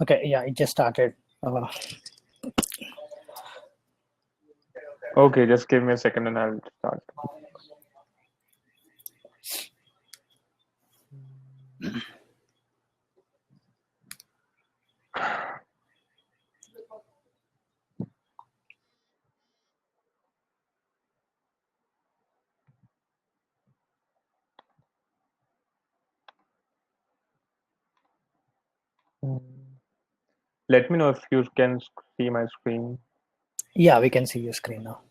Okay, yeah, it just started. Okay, just give me a second and I'll start. Let me know if you can see my screen. Yeah, we can see your screen now.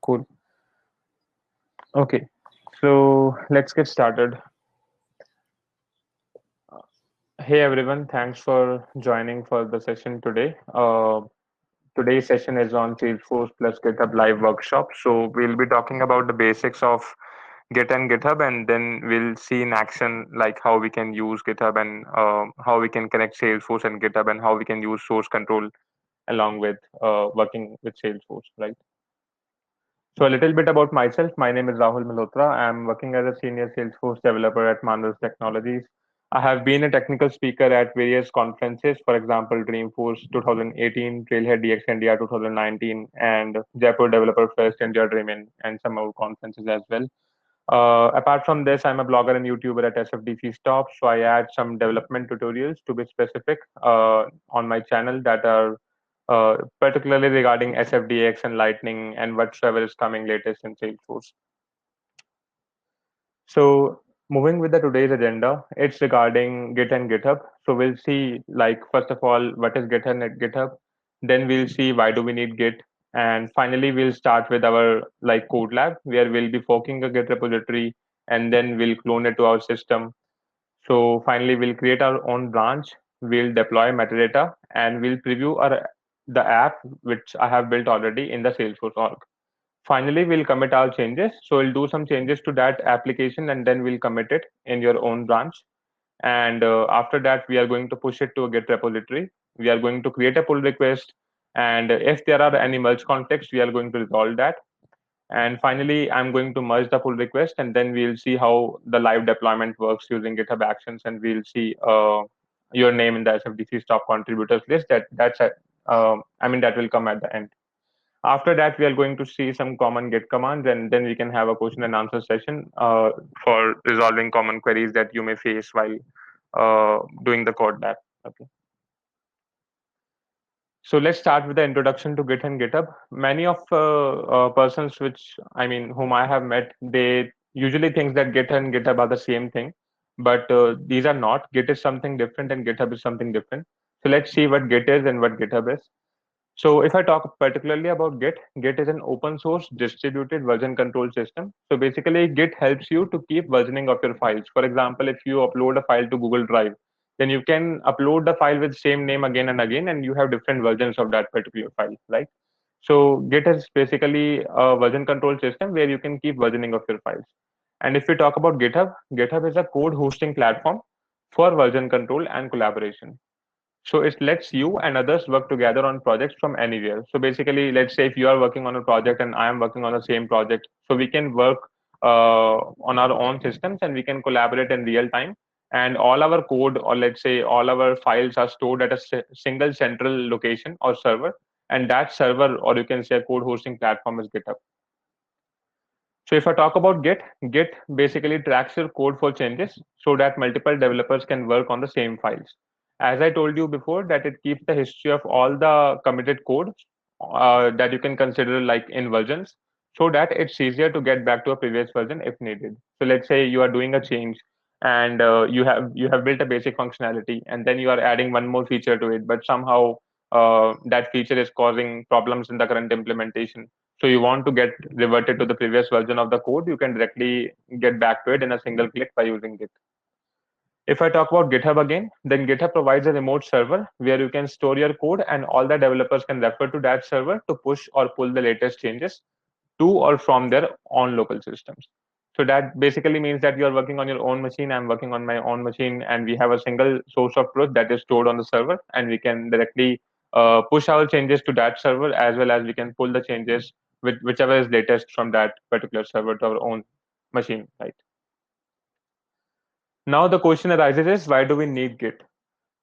Cool. Okay, so let's get started. Hey everyone, thanks for joining for the session today. Today's session is on Salesforce plus GitHub Live workshop. So we'll be talking about the basics of Git and GitHub, and then we'll see in action like how we can use GitHub and how we can connect Salesforce and GitHub and how we can use source control along with working with Salesforce, right? So a little bit about myself. My name is Rahul Malhotra. I'm working as a senior Salesforce developer at Manus Technologies. I have been a technical speaker at various conferences, for example, Dreamforce 2018, Trailhead DX India 2019, and Jaipur Developer Fest, India Dreamin, and some more conferences as well. Apart from this, I'm a blogger and YouTuber at SFDC Stop. So I add some development tutorials to be specific on my channel that are particularly regarding SFDX and Lightning and whatsoever is coming latest in Salesforce. So moving with the today's agenda, it's regarding Git and GitHub. So we'll see like first of all, what is Git and GitHub? Then we'll see why do we need Git? And finally, we'll start with our like code lab where we'll be forking a Git repository and then we'll clone it to our system. So finally, we'll create our own branch. We'll deploy metadata and we'll preview the app which I have built already in the Salesforce org. Finally, we'll commit our changes. So we'll do some changes to that application and then we'll commit it in your own branch. And after that, we are going to push it to a Git repository. We are going to create a pull request. And if there are any merge conflicts, we are going to resolve that. And finally, I'm going to merge the pull request and then we'll see how the live deployment works using GitHub Actions. And we'll see your name in the SFDC stop contributors list. That will come at the end. After that, we are going to see some common Git commands, and then we can have a question and answer session for resolving common queries that you may face while doing the code lab. Okay. So let's start with the introduction to Git and GitHub. Many of persons whom I have met, they usually think that Git and GitHub are the same thing, but these are not. Git is something different and GitHub is something different. So let's see what Git is and what GitHub is. So if I talk particularly about Git, Git is an open source distributed version control system. So basically Git helps you to keep versioning of your files. For example, if you upload a file to Google Drive, then you can upload the file with same name again and again, and you have different versions of that particular file, right? So Git is basically a version control system where you can keep versioning of your files. And if we talk about GitHub, GitHub is a code hosting platform for version control and collaboration. So it lets you and others work together on projects from anywhere. So basically, let's say if you are working on a project and I am working on the same project, so we can work on our own systems and we can collaborate in real time. And all our code, or let's say all our files, are stored at a single central location or server. And that server, or you can say a code hosting platform, is GitHub. So if I talk about Git, Git basically tracks your code for changes so that multiple developers can work on the same files. As I told you before, that it keeps the history of all the committed code that you can consider like in versions, so that it's easier to get back to a previous version if needed. So let's say you are doing a change and you have built a basic functionality and then you are adding one more feature to it, but somehow that feature is causing problems in the current implementation, so you want to get reverted to the previous version of the code, you can directly get back to it in a single click by using Git. If I talk about GitHub again, then GitHub provides a remote server where you can store your code and all the developers can refer to that server to push or pull the latest changes to or from their own local systems. So that basically means that you are working on your own machine, I'm working on my own machine, and we have a single source of truth that is stored on the server, and we can directly push our changes to that server, as well as we can pull the changes with whichever is latest from that particular server to our own machine, right? Now the question arises is, why do we need Git?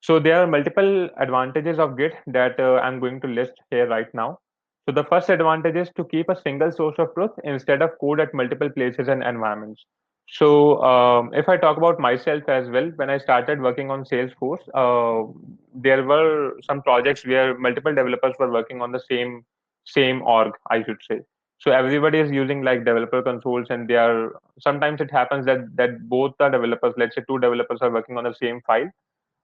So there are multiple advantages of Git that I'm going to list here right now. So the first advantage is to keep a single source of truth instead of code at multiple places and environments. So if I talk about myself as well, when I started working on Salesforce, there were some projects where multiple developers were working on the same org, I should say. So everybody is using like developer consoles, and they are sometimes it happens that both the developers, let's say two developers, are working on the same file.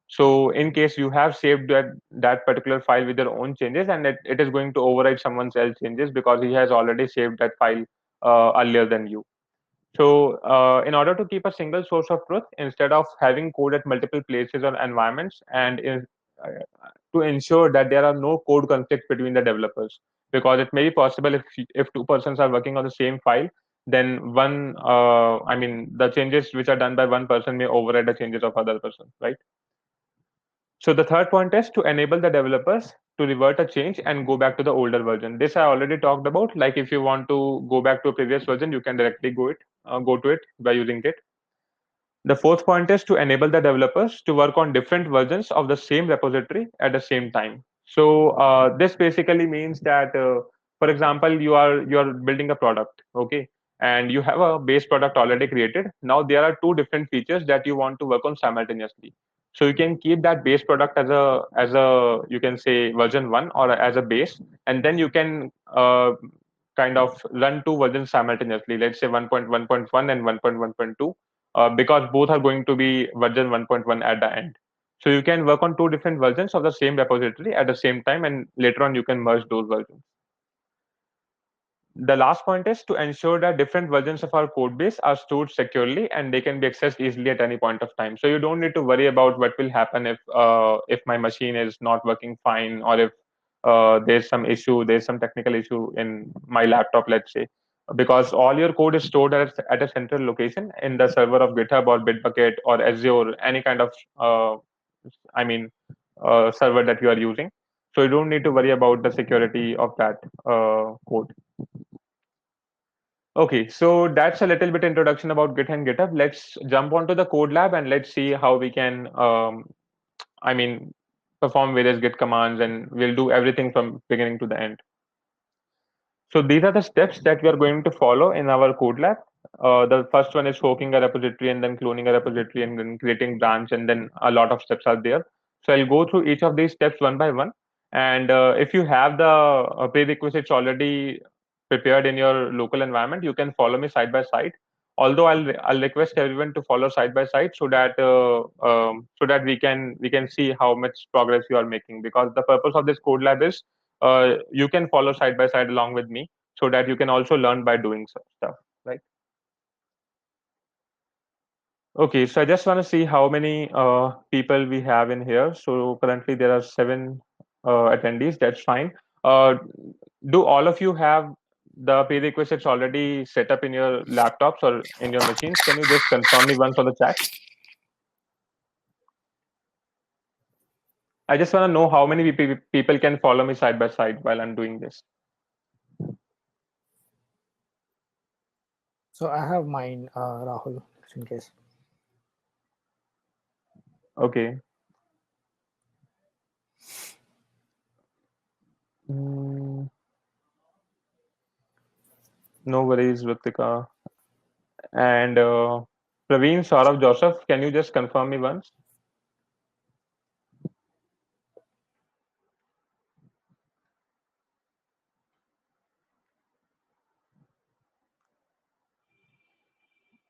So in case you have saved that particular file with your own changes, and it is going to override someone else's changes because he has already saved that file earlier than you. So in order to keep a single source of truth instead of having code at multiple places or environments, and to ensure that there are no code conflicts between the developers, because it may be possible if two persons are working on the same file, then the changes which are done by one person may override the changes of other person, right? So the third point is to enable the developers to revert a change and go back to the older version. This I already talked about. Like if you want to go back to a previous version, you can directly go to it by using it. The fourth point is to enable the developers to work on different versions of the same repository at the same time. So this basically means that, for example, you are building a product, okay, and you have a base product already created. Now there are two different features that you want to work on simultaneously. So you can keep that base product as a you can say version one or as a base, and then you can kind of run two versions simultaneously. Let's say 1.1.1 and 1.1.2 because both are going to be version 1.1 at the end. So you can work on two different versions of the same repository at the same time, and later on you can merge those versions. The last point is to ensure that different versions of our code base are stored securely and they can be accessed easily at any point of time. So you don't need to worry about what will happen if my machine is not working fine, or if there's some technical issue in my laptop, let's say, because all your code is stored at a central location in the server of GitHub or Bitbucket or Azure, any kind of I mean server that you are using. So you don't need to worry about the security of that code. Okay, so that's a little bit introduction about Git and GitHub. Let's jump onto the code lab and let's see how we can, I mean, perform various Git commands, and we'll do everything from beginning to the end. So these are the steps that we are going to follow in our code lab. The first one is forking a repository and then cloning a repository and then creating branch, and then a lot of steps are there. So I'll go through each of these steps one by one. And if you have the prerequisites already prepared in your local environment, you can follow me side by side. Although I'll request everyone to follow side by side so that we can see how much progress you are making, because the purpose of this code lab is you can follow side by side along with me so that you can also learn by doing stuff, right? Okay, so I just want to see how many people we have in here. So currently there are seven attendees. That's fine. Uh, do all of you have the prerequisites already set up in your laptops or in your machines? Can you just confirm me once on the chat? I just want to know how many people can follow me side by side while I'm doing this. So I have mine, Rahul, just in case. Okay. Mm, no worries, Ritika. And Praveen, Saurav, Joseph, can you just confirm me once?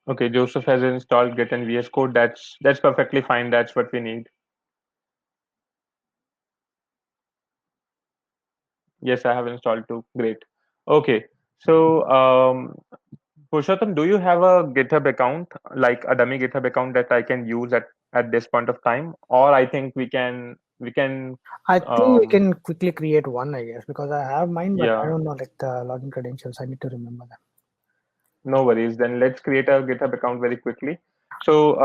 Okay, Joseph has installed Git and VS Code. That's perfectly fine. That's what we need. Yes, I have installed too. Great. Okay. So, Purushottam, do you have a GitHub account, like a dummy GitHub account that I can use at this point of time? Or I think we can I think we um can quickly create one, I guess, because I have mine, but I yeah, don't know like the login credentials. I need to remember them. no worries. Then let's create a GitHub account very quickly. So,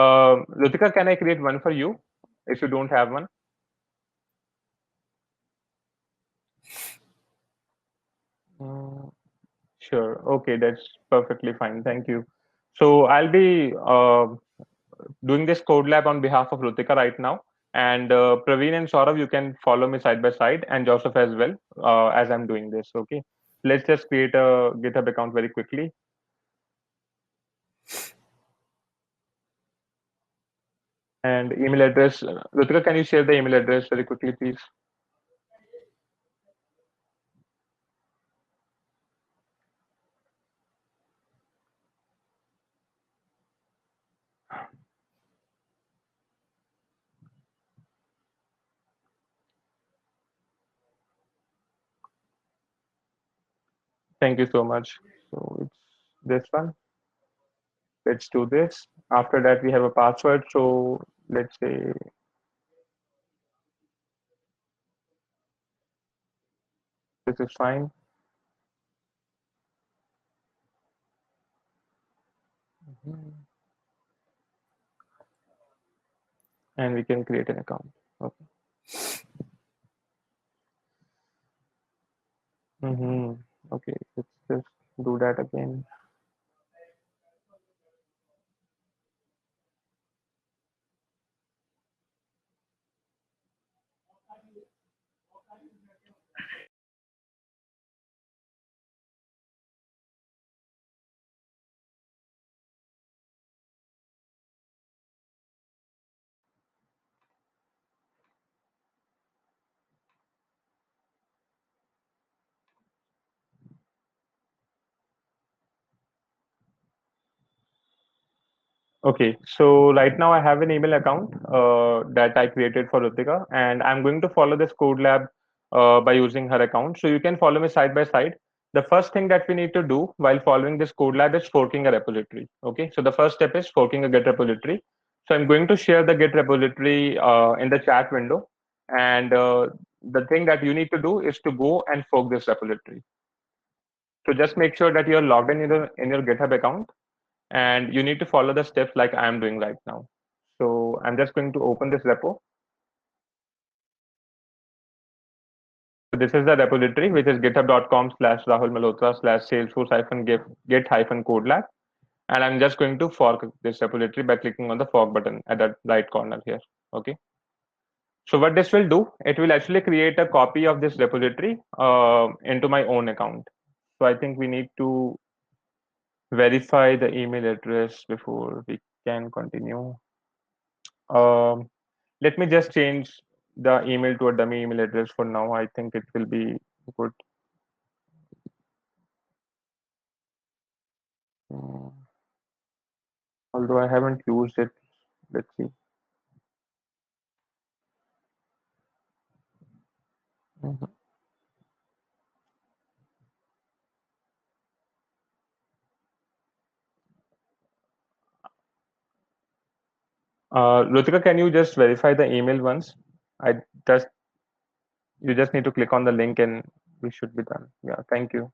Ritika, can I create one for you if you don't have one? Mm, Sure. Okay, that's perfectly fine. Thank you. So I'll be doing this code lab on behalf of Rutika right now. And Praveen and Saurav, you can follow me side by side, and Joseph as well, as I'm doing this. Okay. Let's just create a GitHub account very quickly. And email address. Ritika, can you share the email address very quickly, please? Thank you so much. So it's this one. Let's do this. After that, we have a password. So let's say this is fine. Mhm. And we can create an account. Okay. Okay, let's just do that again. Okay, so right now I have an email account that I created for Ritika, and I'm going to follow this code lab by using her account. So you can follow me side by side. The first thing that we need to do while following this code lab is forking a repository. Okay, so the first step is forking a Git repository. So I'm going to share the Git repository in the chat window, and the thing that you need to do is to go and fork this repository. So just make sure that you're logged in your GitHub account, and you need to follow the steps like I'm doing right now. So I'm just going to open this repo. So this is the repository, which is github.com/Rahul Malhotra/Salesforce-git code lab. And I'm just going to fork this repository by clicking on the fork button at the right corner here. Okay. So what this will do, it will actually create a copy of this repository into my own account. So I think we need to verify the email address before we can continue. Um, Let me just change the email to a dummy email address for now. I think it will be good. Mm, Although I haven't used it. Let's see. Mhm. Rutika, can you just verify the email once? I just You just need to click on the link and we should be done. Yeah, thank you.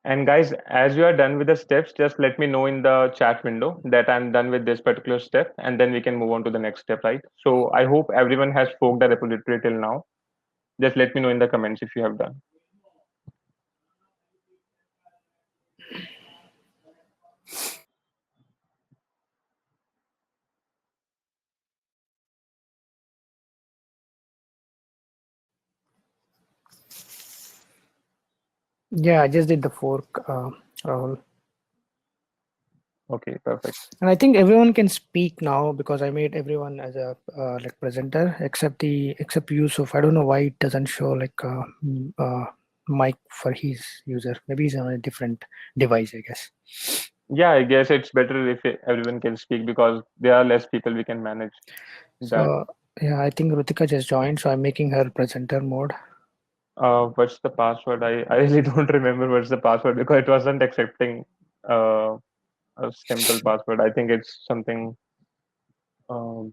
And guys, as you are done with the steps, just let me know in the chat window that I'm done with this particular step, and then we can move on to the next step, right? So I hope everyone has forked the repository till now. Just let me know in the comments if you have done. Yeah, I just did the fork, Rahul. Okay, perfect. And I think everyone can speak now because I made everyone as a like presenter except Yusuf. I don't know why it doesn't show like mic for his user. Maybe he's on a different device, I guess. Yeah, I guess it's better if everyone can speak because there are less people we can manage that. So yeah, I think Rutika just joined, so I'm making her presenter mode. What's the password? I really don't remember what's the password because it wasn't accepting uh, a simple password. I think it's something. Um,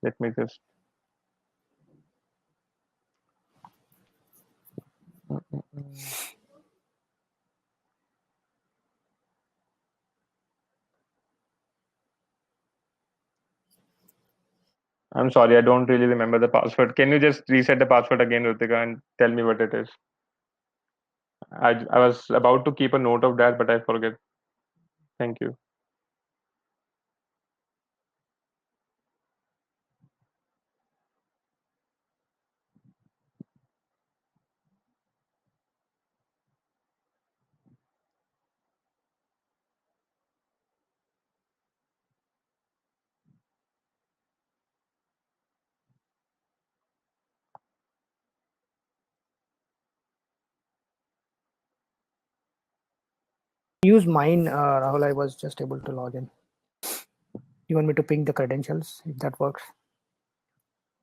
Let me just. Mm, mm, mm. I'm sorry, I don't really remember the password. Can you just reset the password again, Rutika, and tell me what it is? I was about to keep a note of that, but I forget. Thank you. Use mine, Rahul. I was just able to log in. You want me to ping the credentials if that works?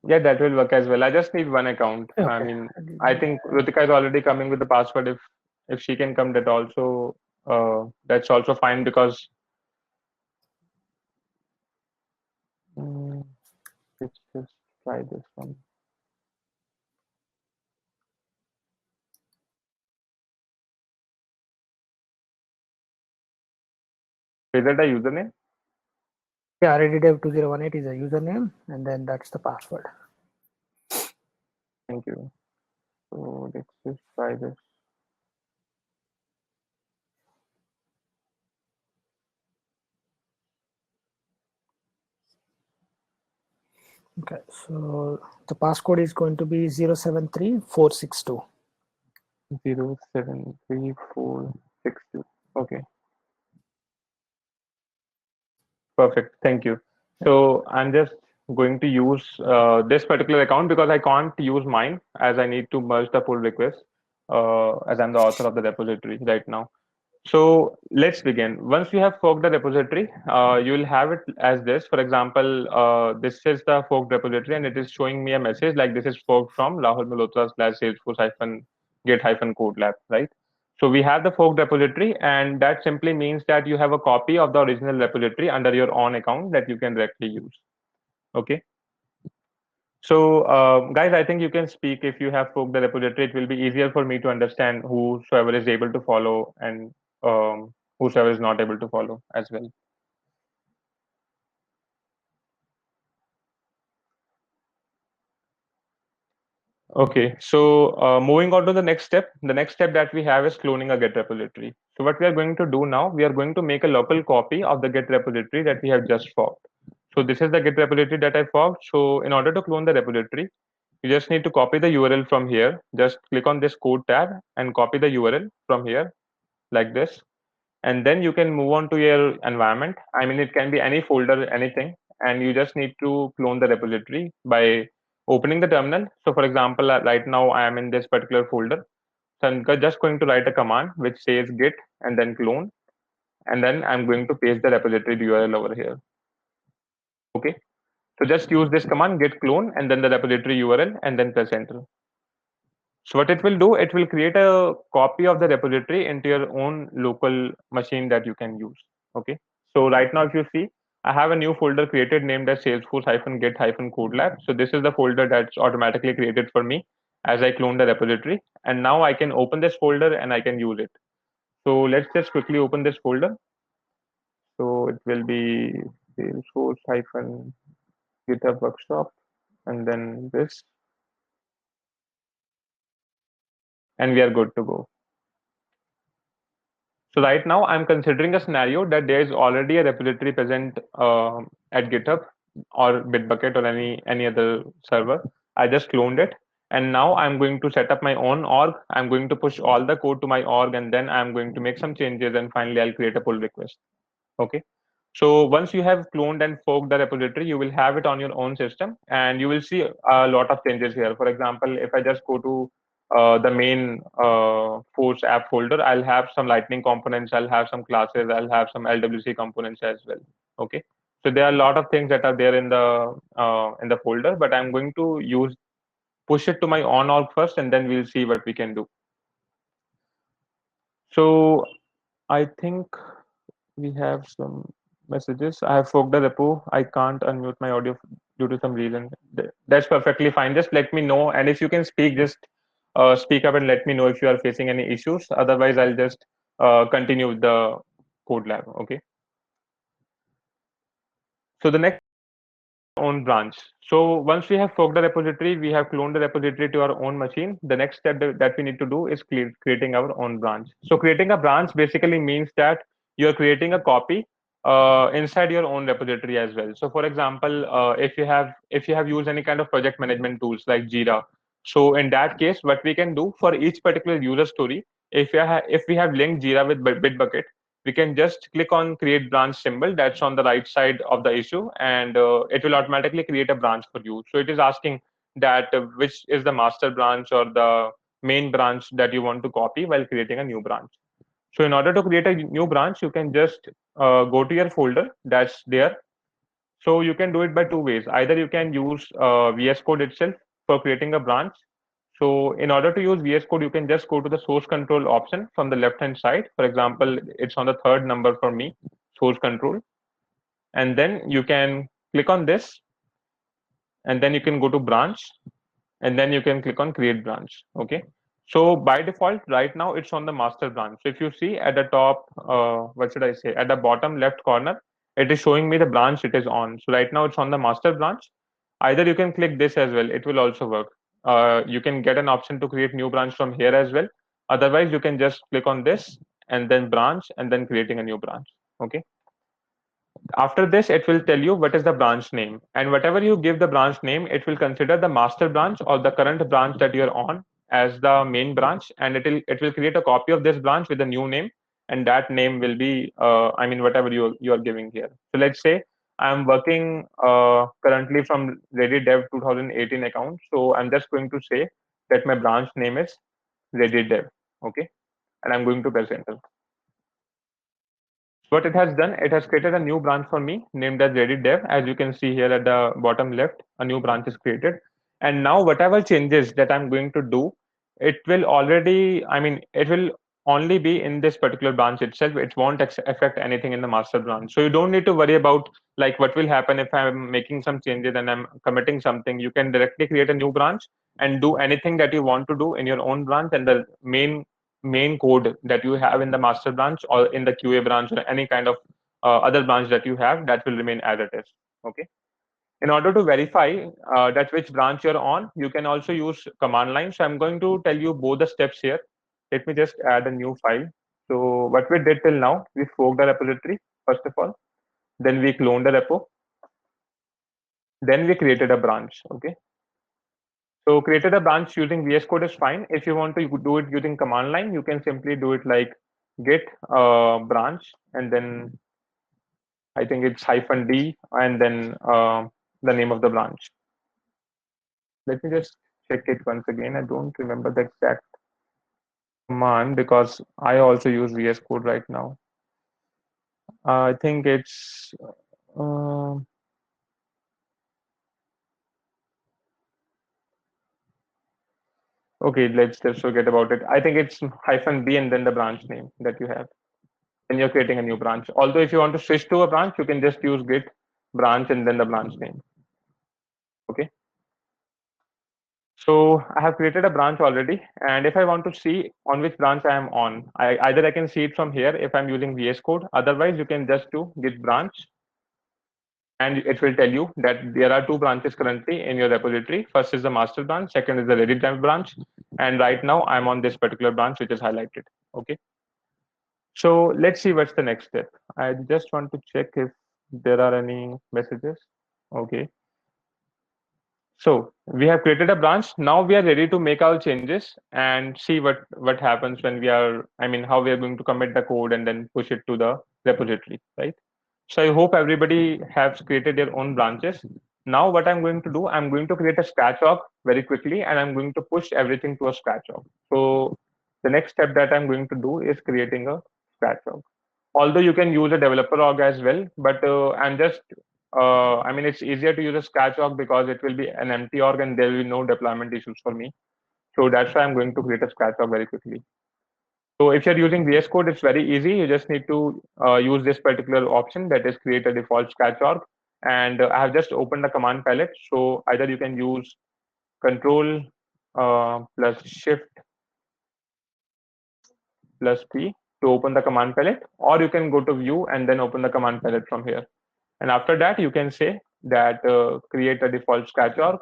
Yeah, that will work as well. I just need one account. I Okay. mean, I think Ritika is already coming with the password. If she can come, that's also fine because mm, let's just try this one. Is that a username? Yeah, ReadyDev2018 is a username, and then that's the password. Thank you. So let's just try this. Okay, so the passcode is going to be 073462. 07346. Okay, perfect. Thank you. So I'm just going to use this particular account because I can't use mine as I need to merge the pull request as I'm the author of the repository right now. So let's begin. Once you have forked the repository, you will have it as this. For example, this is the forked repository and it is showing me a message like this is forked from Rahul Malhotra / Salesforce Git code lab, right? So we have the forked repository, and that simply means that you have a copy of the original repository under your own account that you can directly use. Okay. So, guys, I think you can speak if you have forked the repository. It will be easier for me to understand whosoever is able to follow and whosoever is not able to follow as well. Okay, so moving on to the next step that we have is cloning a Git repository. So what we are going to do now, we are going to make a local copy of the Git repository that we have just forked. So this is the Git repository that I forked. So in order to clone the repository, you just need to copy the URL from here. Just click on this code tab and copy the URL from here like this. And then you can move on to your environment. I mean, it can be any folder, anything, and you just need to clone the repository by opening the terminal. So for example, right now I am in this particular folder. So I'm just going to write a command which says git and then clone, and then I'm going to paste the repository URL over here. Okay. So just use this command git clone and then the repository URL and then press enter. So what it will do, it will create a copy of the repository into your own local machine that you can use. Okay. So right now, if you see, I have a new folder created named as Salesforce-Git-Code Lab. So this is the folder that's automatically created for me as I clone the repository. And now I can open this folder and I can use it. So let's just quickly open this folder. So it will be Salesforce-GitHub Workshop and then this, and we are good to go. So right now I'm considering a scenario that there is already a repository present at GitHub or Bitbucket or any other server. I just cloned it, and now I'm going to set up my own org. I'm going to push all the code to my org, and then I'm going to make some changes, and finally I'll create a pull request. Okay. So once you have cloned and forked the repository, you will have it on your own system, and you will see a lot of changes here. For example, if I just go to the main Force app folder, I'll have some Lightning components, I'll have some classes, I'll have some LWC components as well. Okay, so there are a lot of things that are there in the folder, but I'm going to push it to my on org first, and then we'll see what we can do. So I think we have some messages. I have forked the repo. I can't unmute my audio due to some reason. That's perfectly fine. Just let me know. And if you can speak, just speak up and let me know if you are facing any issues. Otherwise, I'll just continue with the code lab. Okay. So the next own branch. So once we have forked the repository, we have cloned the repository to our own machine. The next step that we need to do is creating our own branch. So creating a branch basically means that you're creating a copy inside your own repository as well. So for example, if you have used any kind of project management tools like Jira, so in that case, what we can do for each particular user story, if we have linked Jira with Bitbucket, we can just click on create branch symbol that's on the right side of the issue, and it will automatically create a branch for you. So it is asking that which is the master branch or the main branch that you want to copy while creating a new branch. So in order to create a new branch, you can just go to your folder that's there. So you can do it by two ways. Either you can use VS Code itself for creating a branch. So in order to use VS Code, you can just go to the source control option from the left hand side. For example, it's on the third number for me, source control. And then you can click on this, and then you can go to branch, and then you can click on create branch. Okay. So by default, right now it's on the master branch. So if you see at the top, what should I say, at the bottom left corner, it is showing me the branch it is on. So right now it's on the master branch. Either you can click this as well, it will also work. You can get an option to create new branch from here as well. Otherwise, you can just click on this and then branch and then creating a new branch. Okay. After this, it will tell you what is the branch name, and whatever you give the branch name, it will consider the master branch or the current branch that you're on as the main branch, and it will create a copy of this branch with a new name, and that name will be whatever you are giving here. So let's say I'm working currently from Ready Dev 2018 account, so I'm just going to say that my branch name is Ready Dev. Okay, and I'm going to press enter. What it has done, it has created a new branch for me named as Reddit Dev. As you can see here at the bottom left, a new branch is created. And now whatever changes that I'm going to do, it will only be in this particular branch itself. It won't affect anything in the master branch. So you don't need to worry about like what will happen if I'm making some changes and I'm committing something. You can directly create a new branch and do anything that you want to do in your own branch, and the main code that you have in the master branch or in the QA branch or any kind of other branch that you have, that will remain as it is. Okay. In order to verify that which branch you're on, you can also use command line. So I'm going to tell you both the steps here. Let me just add a new file. So what we did till now, we forked the repository first of all, then we cloned the repo, then we created a branch. Okay. So created a branch using VS Code is fine. If you want to do it using command line, you can simply do it like git branch, and then I think it's -d and then the name of the branch. Let me just check it once again. I don't remember the exact command because I also use VS Code right now. I think it's uh, okay. Let's just forget about it. I think it's -b and then the branch name that you have. When you're creating a new branch. Although if you want to switch to a branch, you can just use git branch and then the branch name. Okay. So I have created a branch already, and if I want to see on which branch I am on, either I can see it from here if I'm using VS Code. Otherwise, you can just do git branch, and it will tell you that there are two branches currently in your repository. First is the master branch, second is the Reddit dev branch, and right now I'm on this particular branch which is highlighted. Okay. So let's see what's the next step. I just want to check if there are any messages. Okay. So we have created a branch. Now we are ready to make our changes and see what happens when how we are going to commit the code and then push it to the repository, right? So I hope everybody has created their own branches. Now what I'm going to do, I'm going to create a scratch org very quickly, and I'm going to push everything to a scratch org. So the next step that I'm going to do is creating a scratch org. Although you can use a developer org as well, but it's easier to use a scratch org because it will be an empty org and there will be no deployment issues for me. So that's why I'm going to create a scratch org very quickly. So if you're using VS Code, it's very easy. You just need to use this particular option, that is create a default scratch org. And I have just opened the command palette. So either you can use Control plus Shift plus P to open the command palette, or you can go to View and then open the command palette from here. And after that, you can say that create a default sketch org,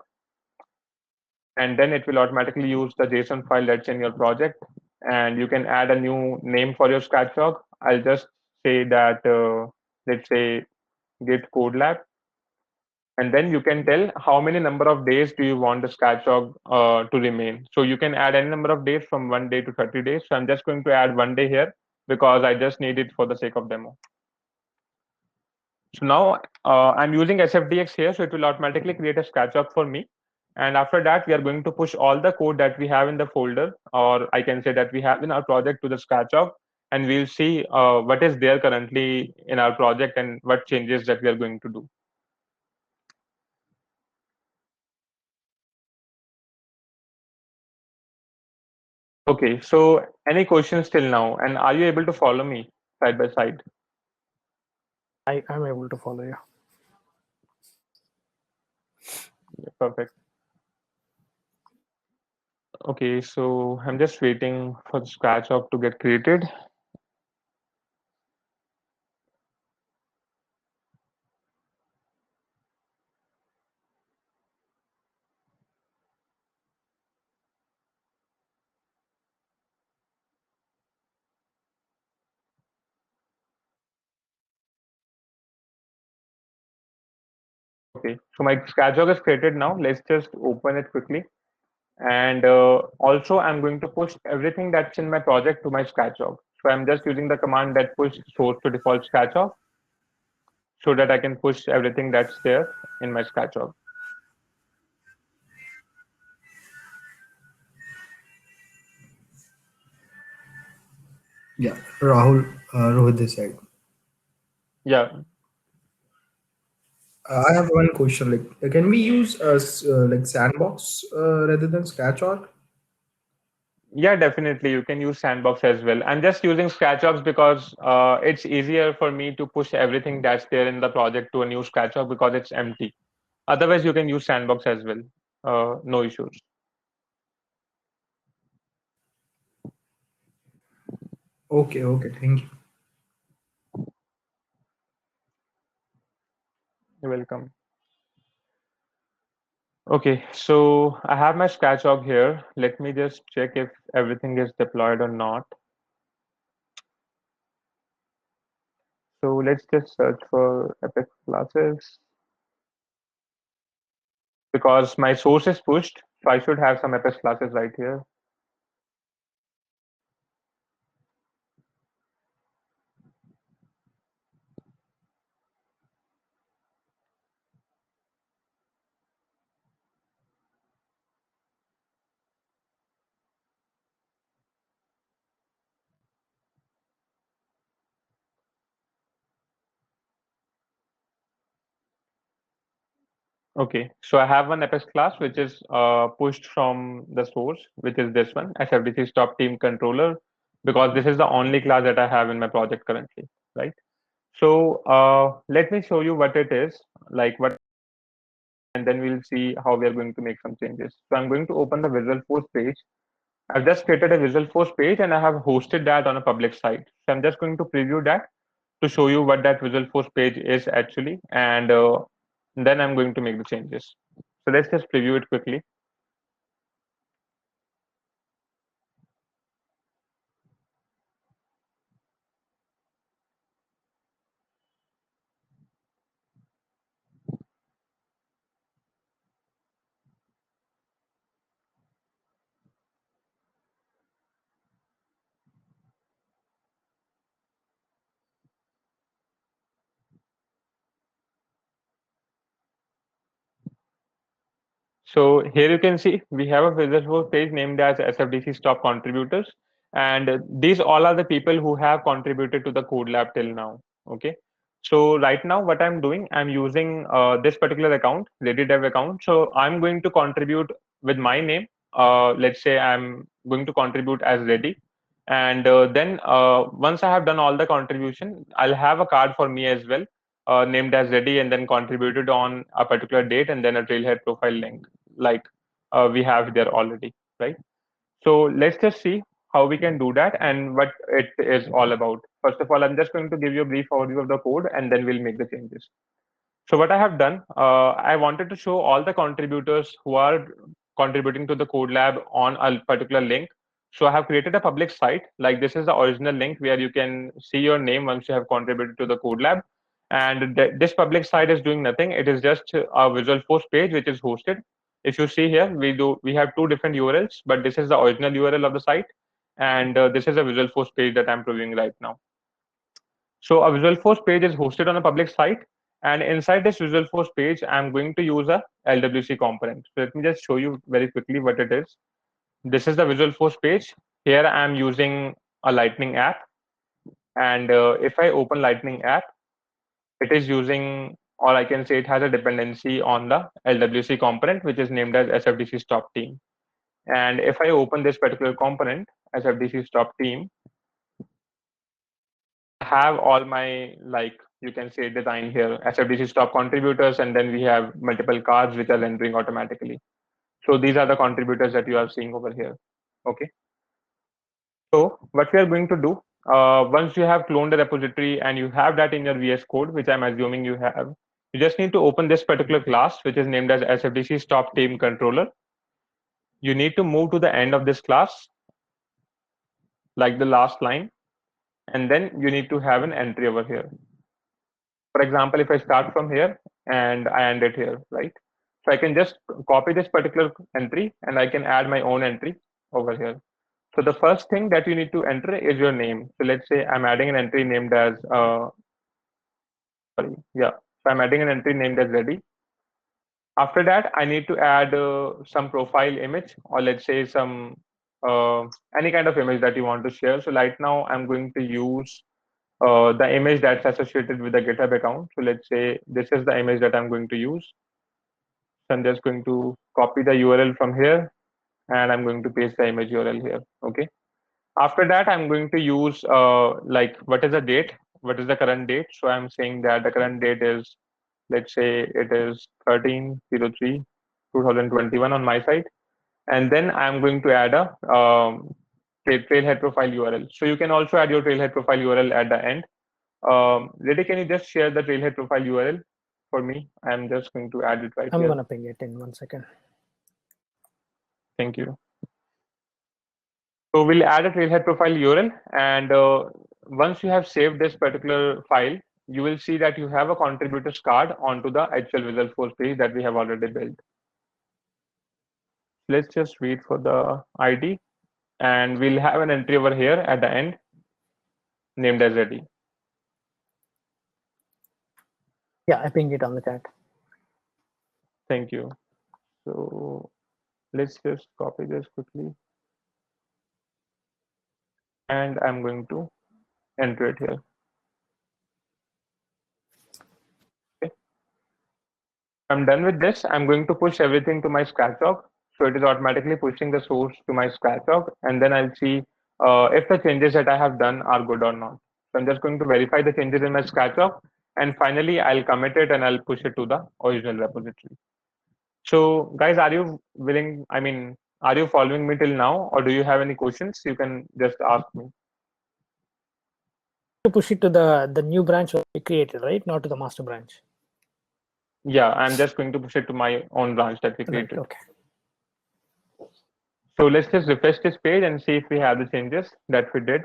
and then it will automatically use the JSON file that's in your project, and you can add a new name for your sketch org. I'll just say that let's say Git Code Lab, and then you can tell how many number of days do you want the sketch org to remain. So you can add any number of days from 1 day to 30 days. So I'm just going to add 1 day here because I just need it for the sake of demo. So now I'm using SFDX here, so it will automatically create a sketch org for me. And after that, we are going to push all the code that we have in the folder, or I can say that we have in our project, to the sketch org, and we'll see what is there currently in our project and what changes that we are going to do. Okay, so any questions till now, and are you able to follow me side by side? I'm able to follow you. Yeah, perfect. Okay, so I'm just waiting for the scratch org to get created. Okay, so my scratch org is created now. Let's just open it quickly. And also, I'm going to push everything that's in my project to my scratch org. So I'm just using the command that push source to default scratch org so that I can push everything that's there in my scratch org. Yeah, Rahul, Rohit this side. Yeah, I have one question. Like, can we use like Sandbox rather than Sketch.org? yeah, definitely. You can use Sandbox as well. I'm just using ScratchOps because it's easier for me to push everything that's there in the project to a new ScratchOp because it's empty. Otherwise, you can use Sandbox as well. No issues. Okay, okay, thank you. You're welcome. Okay, so I have my ScratchOp here. Let me just check if everything is deployed or not. So let's just search for Epic classes because my source is pushed. So I should have some Epic classes right here. Okay, so I have one Apex class which is pushed from the source, which is this one, SFDC Stop Team Controller, because this is the only class that I have in my project currently, right? So let me show you what it is, like what, and then we'll see how we are going to make some changes. So I'm going to open the Visual Force page. I've just created a Visual Force page and I have hosted that on a public site. So I'm just going to preview that to show you what that Visual Force page is actually, and then I'm going to make the changes. So let's just preview it quickly. So here you can see we have a Visual page named as SFDC Stop Contributors, and these all are the people who have contributed to the Code Lab till now. Okay. So right now, what I'm doing, I'm using this particular account, ReadyDev account. So I'm going to contribute with my name. Let's say I'm going to contribute as Ready, and then once I have done all the contribution, I'll have a card for me as well, named as Ready, and then contributed on a particular date, and then a Trailhead profile link like we have there already, right? So let's just see how we can do that and what it is all about. First of all, I'm just going to give you a brief overview of the code and then we'll make the changes. So what I have done, I wanted to show all the contributors who are contributing to the code lab on a particular link. So I have created a public site, like this is the original link where you can see your name once you have contributed to the code lab. And this public site is doing nothing. It is just a Visualforce page which is hosted. If you see here, we have two different URLs, but this is the original URL of the site, and this is a Visualforce page that I'm previewing right now. So a Visualforce page is hosted on a public site, and inside this Visualforce page, I'm going to use a LWC component. So let me just show you very quickly what it is. This is the Visualforce page. Here I'm using a Lightning app, and if I open Lightning app, it is using, or I can say it has a dependency on the LWC component, which is named as SFDC stop team. And if I open this particular component, SFDC stop team, have all my, like you can say, design here, SFDC stop contributors, and then we have multiple cards which are rendering automatically. So these are the contributors that you are seeing over here. Okay. So what we are going to do, once you have cloned the repository and you have that in your VS Code, which I'm assuming you have, you just need to open this particular class, which is named as SFDC stop team controller. You need to move to the end of this class, like the last line, and then you need to have an entry over here. For example, if I start from here and I end it here, right? So I can just copy this particular entry and I can add my own entry over here. So the first thing that you need to enter is your name. So let's say I'm adding an entry named as, So I'm adding an entry named as ready. After that, I need to add some profile image, or let's say some any kind of image that you want to share. So right now I'm going to use the image that's associated with the GitHub account. So let's say this is the image that I'm going to use. So I'm just going to copy the URL from here and I'm going to paste the image URL here. Okay. After that, I'm going to use like what is the date? What is the current date? So I'm saying that the current date is, let's say it is 13/03/2021 on my side. And then I'm going to add a Trailhead profile URL. So you can also add your Trailhead profile URL at the end. Reddy, can you just share the Trailhead profile URL for me? I'm just going to add it right I'm here. gonna ping it in 1 second. Thank you. So we'll add a Trailhead profile URL, and once you have saved this particular file, you will see that you have a contributors card onto the actual Visualforce page that we have already built. Let's just wait for the ID, and we'll have an entry over here at the end named as ready. Yeah, I pinged it on the chat. Thank you. So let's just copy this quickly. And I'm going to enter it here. Okay. I'm done with this. I'm going to push everything to my Scratch.org. So it is automatically pushing the source to my Scratch.org. And then I'll see if the changes that I have done are good or not. So I'm just going to verify the changes in my Scratch.org. And finally, I'll commit it and I'll push it to the original repository. So guys, are you willing? I mean, are you following me till now, or do you have any questions? You can just ask me. To push it to the new branch we created, right? Not to the master branch. Yeah, I'm just going to push it to my own branch that we created. Right, okay. So let's just refresh this page and see if we have the changes that we did.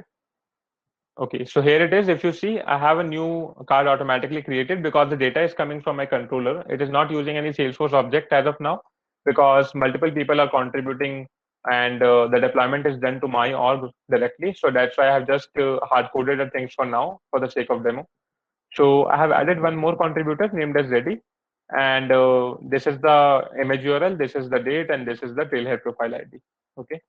Okay, so here it is. If you see, I have a new card automatically created because the data is coming from my controller. It is not using any Salesforce object as of now because multiple people are contributing and the deployment is done to my org directly. So that's why I have just hard-coded the things for now for the sake of demo. So I have added one more contributor named as ready. And this is the image URL, this is the date, and this is the Trailhead profile ID. Okay.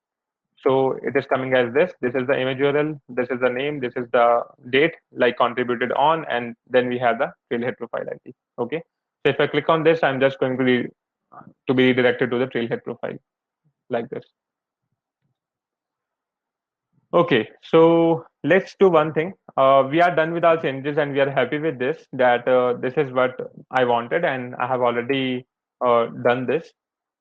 So it is coming as this. This is the image URL, this is the name, this is the date, like contributed on, and then we have the Trailhead profile ID. Okay. So if I click on this, I'm just going to be redirected to the Trailhead profile like this. Okay, so let's do one thing. We are done with our changes and we are happy with this, that this is what I wanted and I have already done this,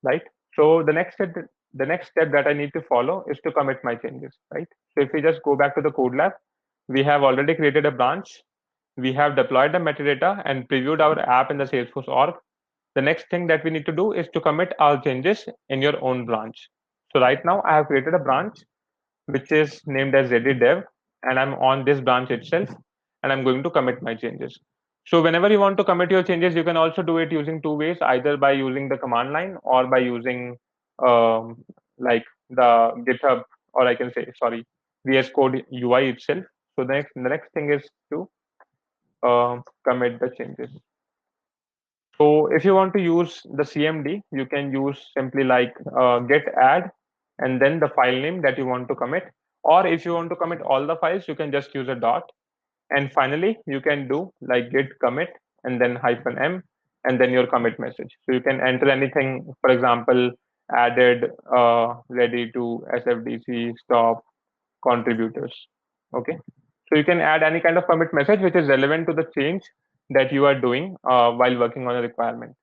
right? So the next step that I need to follow is to commit my changes, right? So if we just go back to the code lab, we have already created a branch we have deployed the metadata and previewed our app in the Salesforce org. The next thing that we need to do is to commit our changes in your own branch. So right now I have created a branch which is named as ready dev, and I'm on this branch itself, and I'm going to commit my changes. So whenever you want to commit your changes, you can also do it using two ways, either by using the command line or by using like the GitHub, or I can say, sorry, VS Code UI itself. So the next thing is to commit the changes. So if you want to use the CMD, you can use simply like get add and then the file name that you want to commit. Or if you want to commit all the files, you can just use a dot. And finally, you can do like git commit and then -m and then your commit message. So you can enter anything, for example, added ready to SFDC stop contributors. Okay. So you can add any kind of commit message which is relevant to the change that you are doing while working on a requirement.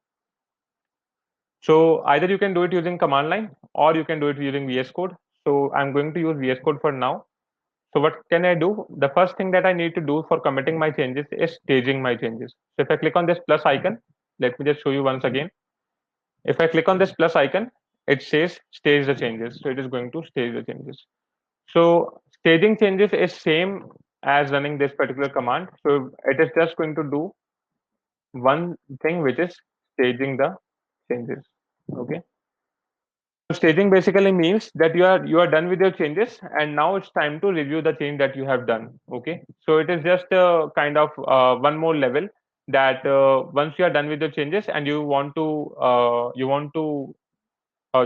So either you can do it using command line or you can do it using VS Code. So I'm going to use VS Code for now. So what can I do? The first thing that I need to do for committing my changes is staging my changes. So if I click on this plus icon, let me just show you once again. If I click on this plus icon, it says stage the changes. So it is going to stage the changes. So staging changes is same as running this particular command. So it is just going to do one thing, which is staging the changes. Okay. So staging basically means that you are done with your changes, and now it's time to review the change that you have done. Okay. So it is just a kind of one more level that once you are done with the changes and you want to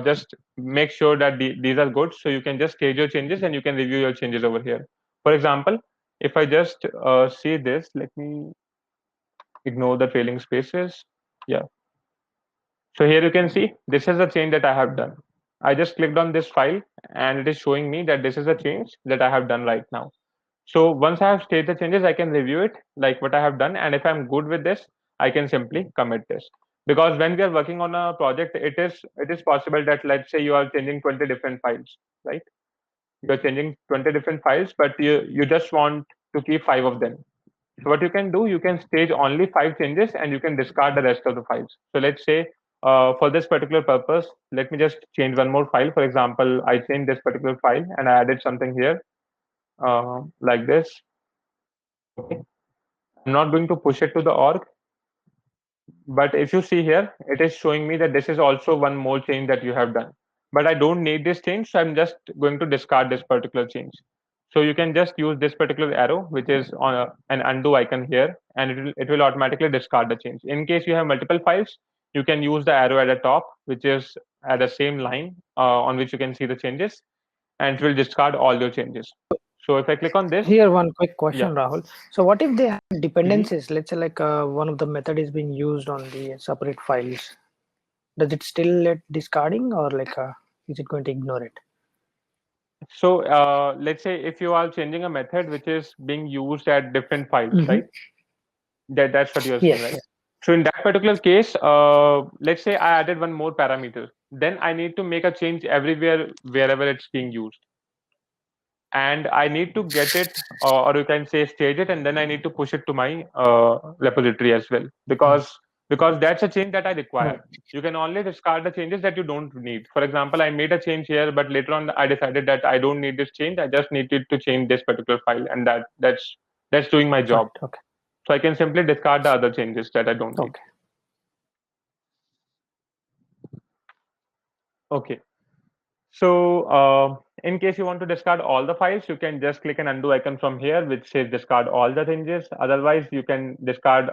just make sure that these are good, so you can just stage your changes and you can review your changes over here. For example, if I just see this, let me ignore the trailing spaces. Yeah. So here you can see this is a change that I have done. I just clicked on this file and it is showing me that this is a change that I have done right now. So once I have staged the changes, I can review it like what I have done. And if I'm good with this, I can simply commit this. Because when we are working on a project, it is possible that, let's say, you are changing 20 different files, right? You're changing 20 different files, but you just want to keep 5 of them. So what you can do, you can stage only 5 changes and you can discard the rest of the files. So let's say for this particular purpose, let me just change one more file. For example, I changed this particular file and I added something here like this. Okay. I'm not going to push it to the org, but if you see here, it is showing me that this is also one more change that you have done. But I don't need this change, so I'm just going to discard this particular change. So you can just use this particular arrow, which is on an undo icon here, and it will automatically discard the change. In case you have multiple files, you can use the arrow at the top, which is at the same line on which you can see the changes, and it will discard all your changes. So if I click on this, Here, one quick yeah. question, Rahul. So what if they have dependencies? Let's say like one of the method is being used on the separate files. Does it still let discarding, or like is it going to ignore it? So let's say if you are changing a method which is being used at different files, right? That's what you're saying, Yes. right? Yes. So in that particular case, let's say I added one more parameter. Then I need to make a change everywhere wherever it's being used, and I need to get it, or you can say stage it, and then I need to push it to my repository as well, because that's a change that I require. You can only discard the changes that you don't need. For example, I made a change here, but later on I decided that I don't need this change. I just needed to change this particular file, and that's doing my job. Right. Okay. So I can simply discard the other changes that I don't need. Okay. Okay. So in case you want to discard all the files, you can just click an undo icon from here, which says discard all the changes. Otherwise, you can discard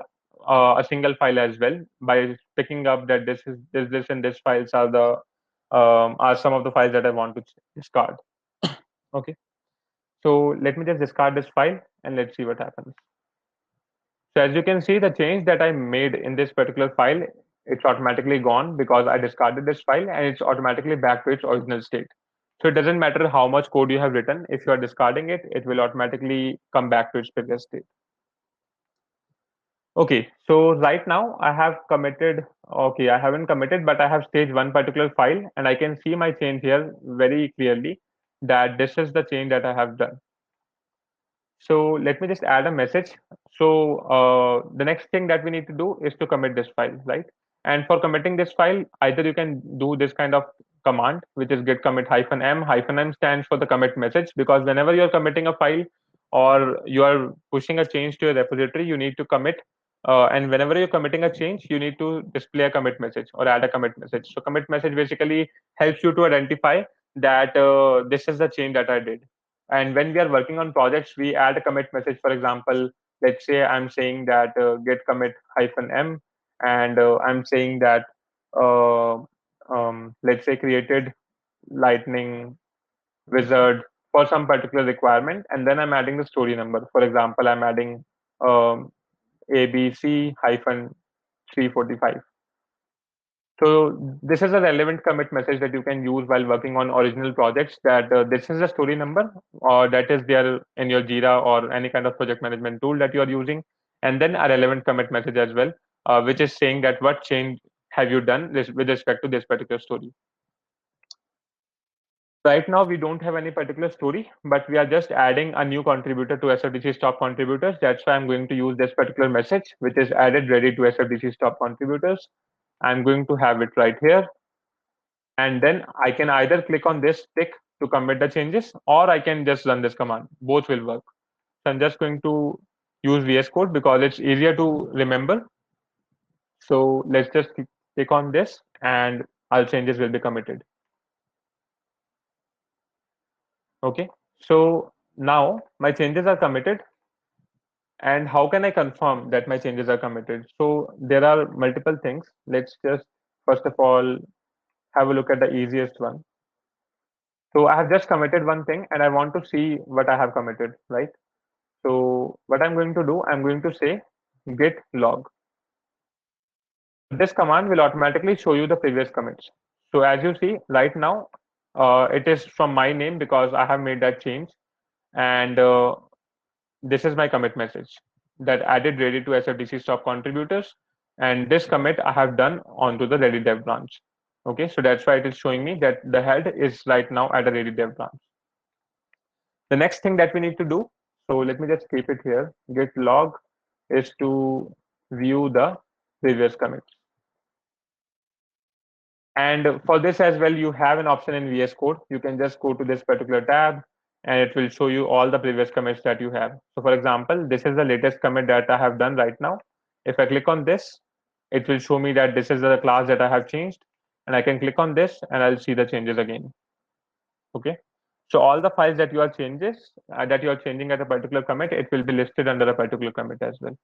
a single file as well by picking up that this and this files are some of the files that I want to discard. Okay. So let me just discard this file and let's see what happens. So as you can see, the change that I made in this particular file, it's automatically gone because I discarded this file, and it's automatically back to its original state. So it doesn't matter how much code you have written. If you are discarding it, it will automatically come back to its previous state. Okay, so right now I have committed, okay, I haven't committed, but I have staged one particular file, and I can see my change here very clearly that this is the change that I have done. So let me just add a message. So the next thing that we need to do is to commit this file, right? And for committing this file, either you can do this kind of command, which is git commit -m. -m stands for the commit message, because whenever you're committing a file or you are pushing a change to a repository, you need to commit. And whenever you're committing a change, you need to display a commit message or add a commit message. So commit message basically helps you to identify that this is the change that I did. And when we are working on projects, we add a commit message. For example, let's say I'm saying that git commit -m, and I'm saying that uh, let's say created lightning wizard for some particular requirement, and then I'm adding the story number. For example, I'm adding abc hyphen 345. So this is a relevant commit message that you can use while working on original projects, that this is a story number or that is there in your Jira or any kind of project management tool that you are using. And then a relevant commit message as well, which is saying that what change have you done with respect to this particular story. Right now, we don't have any particular story, but we are just adding a new contributor to SFDC stop contributors. That's why I'm going to use this particular message, which is added ready to SFDC stop contributors. I'm going to have it right here. And then I can either click on this tick to commit the changes, or I can just run this command. Both will work. So I'm just going to use VS Code because it's easier to remember. So let's just click on this and all changes will be committed. Okay, so now my changes are committed. And how can I confirm that my changes are committed? So there are multiple things. Let's just first of all have a look at the easiest one. So I have just committed one thing and I want to see what I have committed, right? So what I'm going to do, I'm going to say git log. This command will automatically show you the previous commits. So as you see right now, it is from my name because I have made that change. And this is my commit message that added ready to SFDC stop contributors. And this commit I have done onto the ready dev branch. Okay, so that's why it is showing me that the head is right now at the ready dev branch. The next thing that we need to do, so let me just keep it here, git log is to view the previous commits. And for this as well, you have an option in VS Code. You can just go to this particular tab and it will show you all the previous commits that you have. So for example, this is the latest commit that I have done right now. If I click on this, it will show me that this is the class that I have changed. And I can click on this and I'll see the changes again. Okay. So all the files that you are changing at a particular commit, it will be listed under a particular commit as well.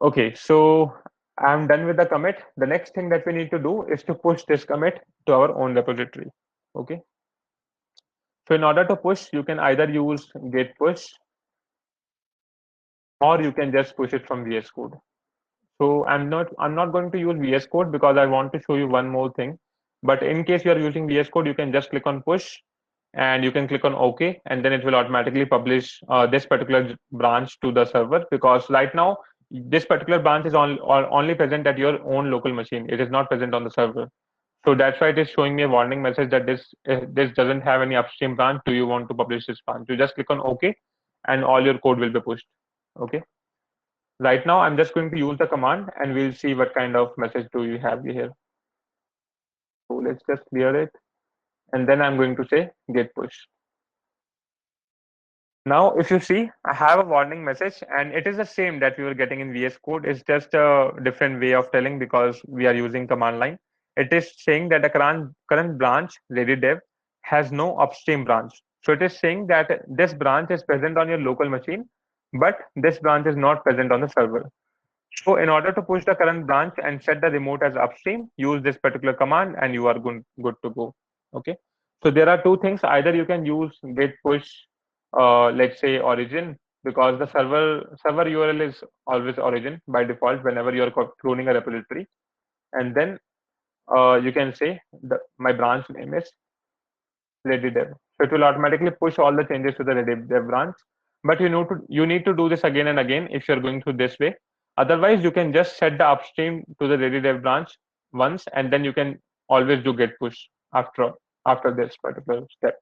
Okay, so I'm done with the commit. The next thing that we need to do is to push this commit to our own repository. Okay. So in order to push, you can either use git push or you can just push it from VS Code. So I'm not going to use VS Code because I want to show you one more thing. But in case you are using VS Code, you can just click on push and you can click on OK, and then it will automatically publish this particular branch to the server, because right now this particular branch is only present at your own local machine. It is not present on the server. So that's why it is showing me a warning message that this doesn't have any upstream branch. Do you want to publish this branch? You just click on OK and all your code will be pushed. Okay. Right now, I'm just going to use the command and we'll see what kind of message do you have here. So let's just clear it. And then I'm going to say git push. Now, if you see, I have a warning message and it is the same that we were getting in VS Code. It's just a different way of telling because we are using command line. It is saying that the current branch, ready dev, has no upstream branch. So it is saying that this branch is present on your local machine, but this branch is not present on the server. So in order to push the current branch and set the remote as upstream, use this particular command and you are good to go. Okay. So there are two things. Either you can use git push, let's say origin, because the server URL is always origin by default whenever you are cloning a repository. And then you can say my branch name is ready dev. So it will automatically push all the changes to the ready dev branch. But you need to do this again and again if you're going through this way. Otherwise, you can just set the upstream to the ready dev branch once, and then you can always do git push after this particular step.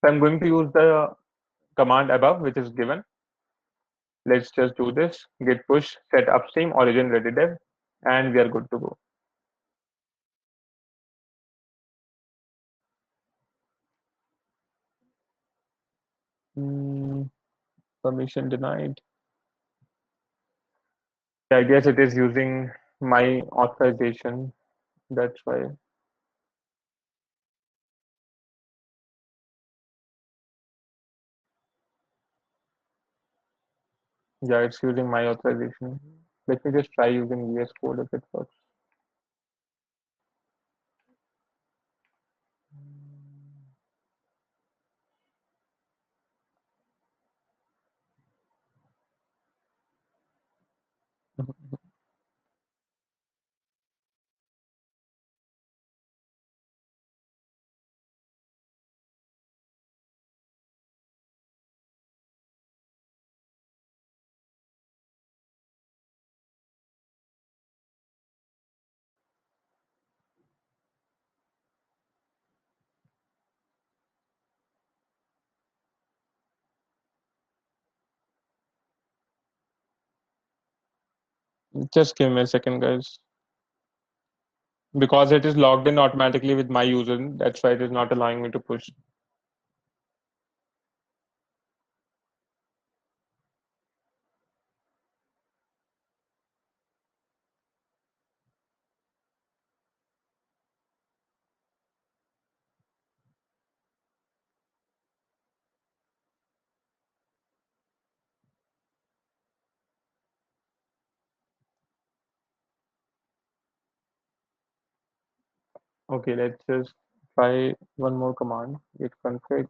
So I'm going to use the command above, which is given. Let's just do this. Git push set upstream origin ready dev, and we are good to go. Hmm, permission denied. I guess it is using my authorization. That's why. Yeah, it's using my authorization. Let me just try using VS Code if it works. Just give me a second, guys. Because it is logged in automatically with my user, that's why it is not allowing me to push. Okay, let's just try one more command. Git config.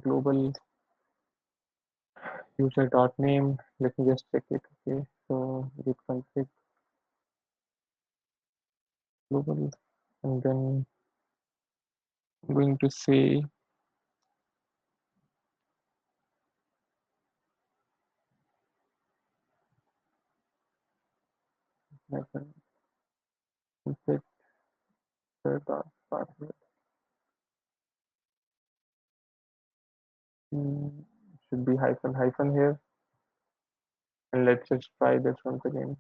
Global user dot name. Let me just check it. Okay, so git config global, and then I'm going to say config dot password. Should be hyphen hyphen here, and let's just try this once again.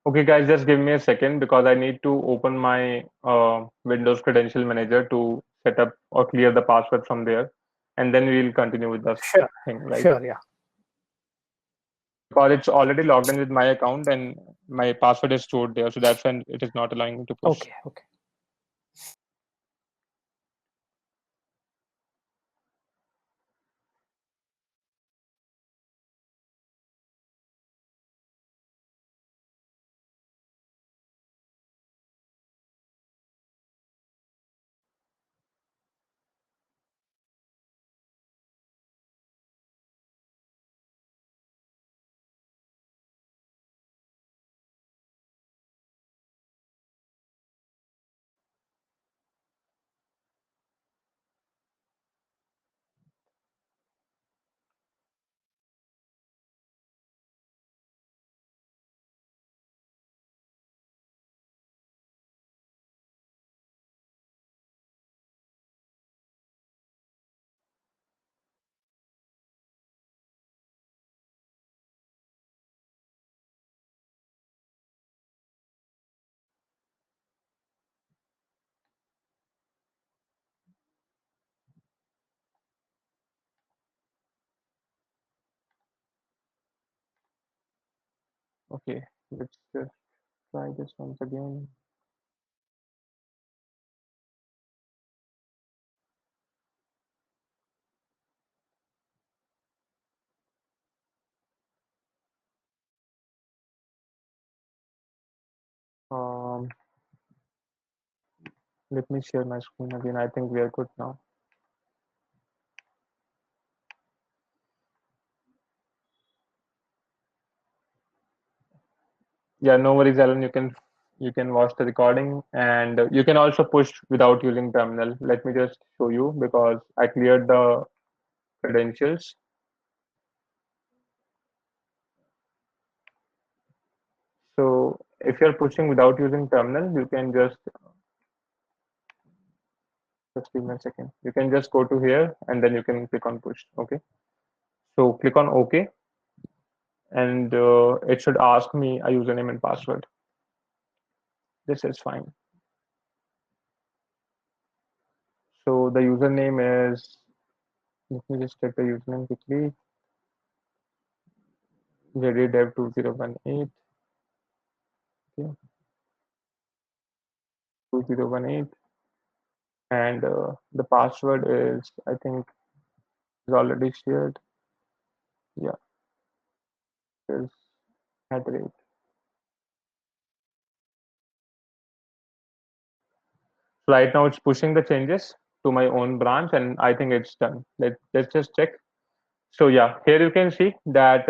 Okay, guys, just give me a second because I need to open my Windows Credential Manager to set up or clear the password from there, and then we'll continue with the Sure, thing, right? sure, yeah. Because it's already logged in with my account and my password is stored there, so that's when it is not allowing me to push. Okay, okay. Okay, let's just try this once again. Um, Let me share my screen again. I think we are good now. Yeah, no worries, Alan. You can watch the recording, and you can also push without using terminal. Let me just show you because I cleared the credentials. So if you're pushing without using terminal, you can just give me a second. You can just go to here and then you can click on push. Okay. So click on OK, and it should ask me a username and password. This is fine. So the username is, let me just check the username quickly. JDDev2018. Okay, 2018. And the password is, I think, is already shared. Yeah, is @. So right now it's pushing the changes to my own branch, and I think it's done. Let's just check. So yeah, here you can see that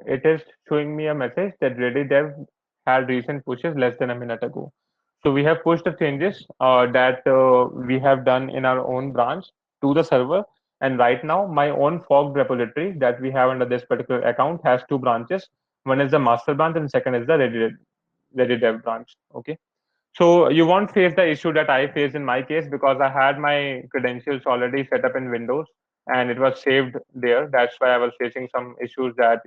it is showing me a message that Ready Dev had recent pushes less than a minute ago. So we have pushed the changes that we have done in our own branch to the server. And right now, my own forked repository that we have under this particular account has two branches. One is the master branch, and second is the Ready Dev branch. Okay. So you won't face the issue that I faced in my case because I had my credentials already set up in Windows and it was saved there. That's why I was facing some issues that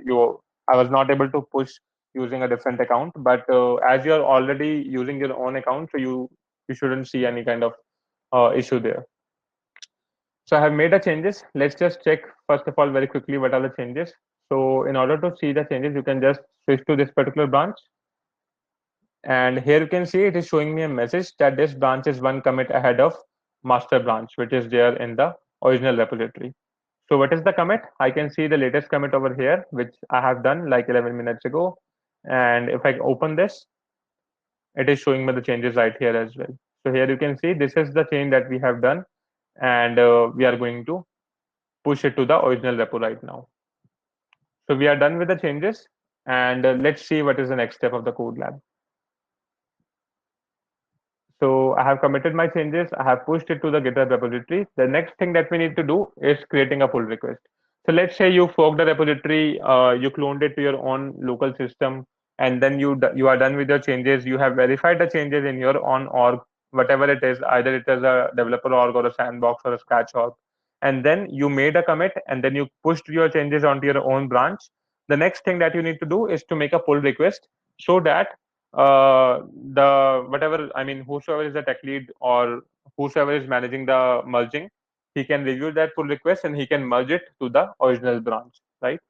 I was not able to push using a different account. But as you're already using your own account, so you shouldn't see any kind of issue there. So I have made the changes. Let's just check first of all very quickly what are the changes. So in order to see the changes, you can just switch to this particular branch. And here you can see it is showing me a message that this branch is one commit ahead of master branch, which is there in the original repository. So what is the commit? I can see the latest commit over here, which I have done like 11 minutes ago. And if I open this, it is showing me the changes right here as well. So here you can see this is the change that we have done. And we are going to push it to the original repo right now. So we are done with the changes. And let's see what is the next step of the code lab. So I have committed my changes. I have pushed it to the GitHub repository. The next thing that we need to do is creating a pull request. So let's say you forked the repository, you cloned it to your own local system, and then you are done with your changes. You have verified the changes in your own org, whatever it is, either it is a developer org or a sandbox or a scratch org, and then you made a commit and then you pushed your changes onto your own branch. The next thing that you need to do is to make a pull request so that the whatever I mean, whosoever is the tech lead or whosoever is managing the merging, he can review that pull request and he can merge it to the original branch, right?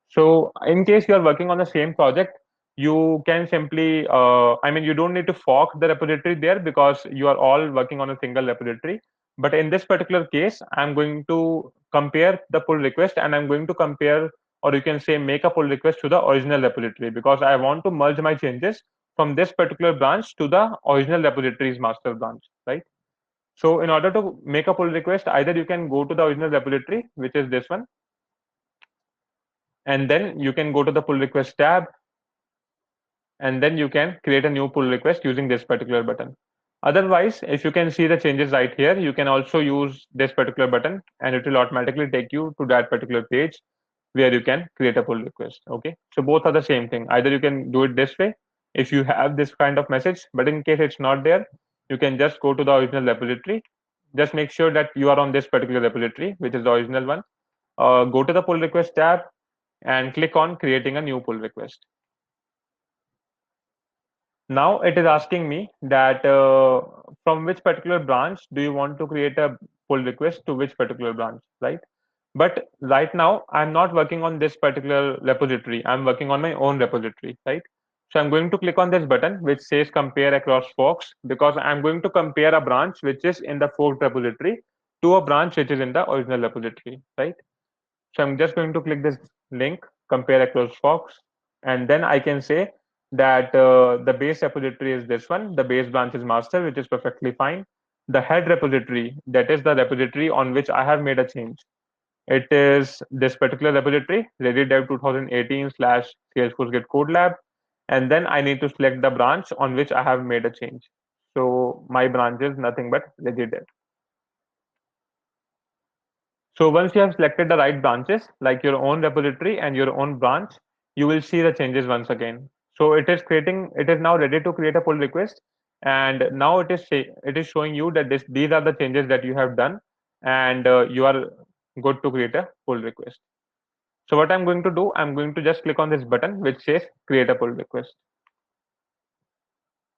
So in case you are working on the same project, you can simply, I mean, you don't need to fork the repository there because you are all working on a single repository. But in this particular case, I'm going to compare the pull request and I'm going to compare, or you can say make a pull request to the original repository because I want to merge my changes from this particular branch to the original repository's master branch, right? So in order to make a pull request, either you can go to the original repository, which is this one, and then you can go to the pull request tab, and then you can create a new pull request using this particular button. Otherwise, if you can see the changes right here, you can also use this particular button and it will automatically take you to that particular page where you can create a pull request. Okay, so both are the same thing. Either you can do it this way if you have this kind of message, but in case it's not there, you can just go to the original repository. Just make sure that you are on this particular repository, which is the original one. Go to the pull request tab and click on creating a new pull request. Now it is asking me that from which particular branch do you want to create a pull request to which particular branch, right? But right now, I'm not working on this particular repository. I'm working on my own repository, right? So I'm going to click on this button which says compare across forks, because I'm going to compare a branch which is in the forked repository to a branch which is in the original repository, right? So I'm just going to click this link, compare across forks, and then I can say that the base repository is this one, the base branch is master, which is perfectly fine. The head repository, that is the repository on which I have made a change. It is this particular repository, ReadyDev 2018 slash Salesforce Git Code Lab. And then I need to select the branch on which I have made a change. So my branch is nothing but ReadyDev. So once you have selected the right branches, like your own repository and your own branch, you will see the changes once again. So it is now ready to create a pull request. And now it is showing you that these are the changes that you have done, and you are good to create a pull request. So what I'm going to do, I'm going to just click on this button which says create a pull request.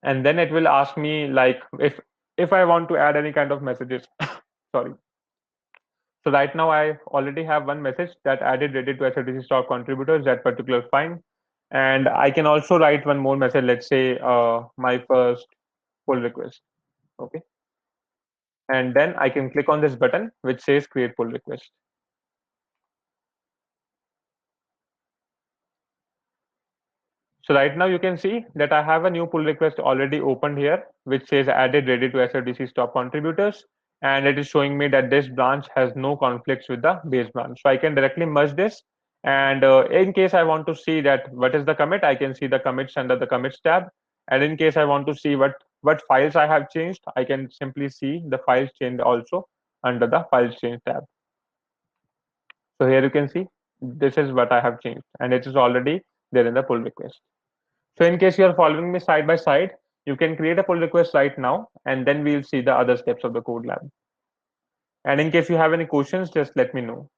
And then it will ask me like if I want to add any kind of messages. Sorry. So right now I already have one message that added ready to SRTC stock contributors, that particular fine. And I can also write one more message, let's say my first pull request. Okay. And then I can click on this button which says create pull request. So right now you can see that I have a new pull request already opened here, which says added ready to SFDC stop contributors. And it is showing me that this branch has no conflicts with the base branch. So I can directly merge this. And in case I want to see that what is the commit, I can see the commits under the commits tab. And in case I want to see what files I have changed, I can simply see the files changed also under the files change tab. So here you can see this is what I have changed, and it is already there in the pull request. So in case you are following me side by side, you can create a pull request right now, and then we'll see the other steps of the code lab. And in case you have any questions, just let me know.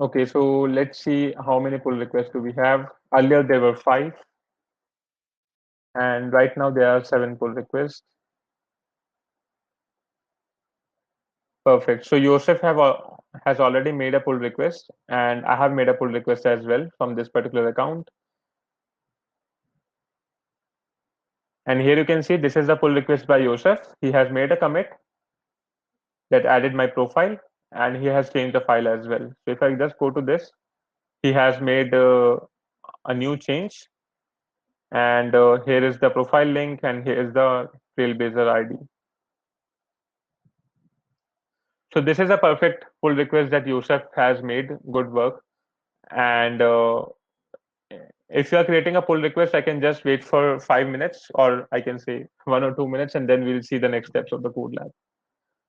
Okay, so let's see how many pull requests do we have. Earlier there were 5, and right now there are 7 pull requests. Perfect. So Joseph has already made a pull request, and I have made a pull request as well from this particular account. And here you can see this is the pull request by Joseph. He has made a commit that added my profile, and he has changed the file as well. So if I just go to this, he has made a new change, and here is the profile link, and here is the Trailblazer ID. So this is a perfect pull request that Yusuf has made. Good work. And if you are creating a pull request, I can just wait for 5 minutes, or I can say 1 or 2 minutes, and then we'll see the next steps of the code lab.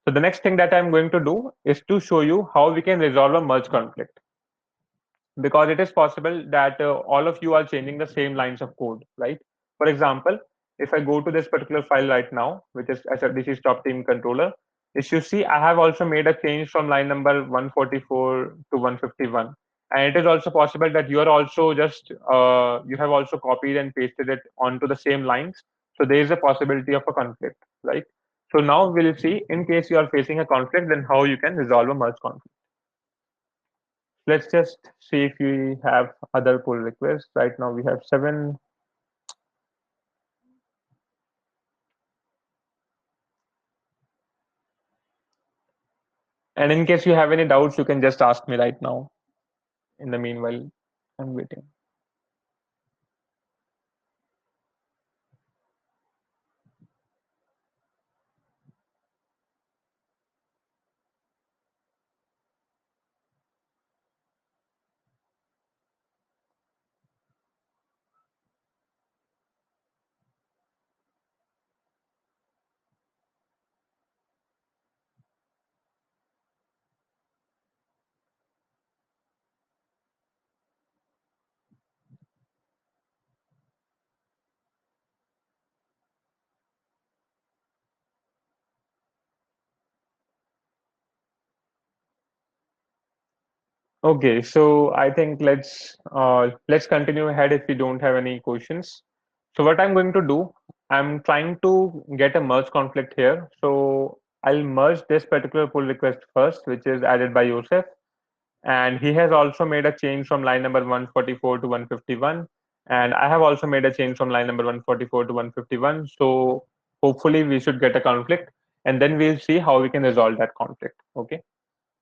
So the next thing that I'm going to do is to show you how we can resolve a merge conflict, because it is possible that all of you are changing the same lines of code, right? For example, if I go to this particular file right now, which is SFDC stop team controller, if you see, I have also made a change from line number 144 to 151. And it is also possible that you are also just, you have also copied and pasted it onto the same lines. So there is a possibility of a conflict, right? So now we'll see, in case you are facing a conflict, then how you can resolve a merge conflict. Let's just see if we have other pull requests. Right now we have 7. And in case you have any doubts, you can just ask me right now. In the meanwhile, I'm waiting. Okay, so I think let's continue ahead if we don't have any questions. So what I'm going to do, I'm trying to get a merge conflict here. So I'll merge this particular pull request first, which is added by Yosef, and he has also made a change from line number 144 to 151, and I have also made a change from line number 144 to 151. So hopefully we should get a conflict, and then we'll see how we can resolve that conflict. Okay.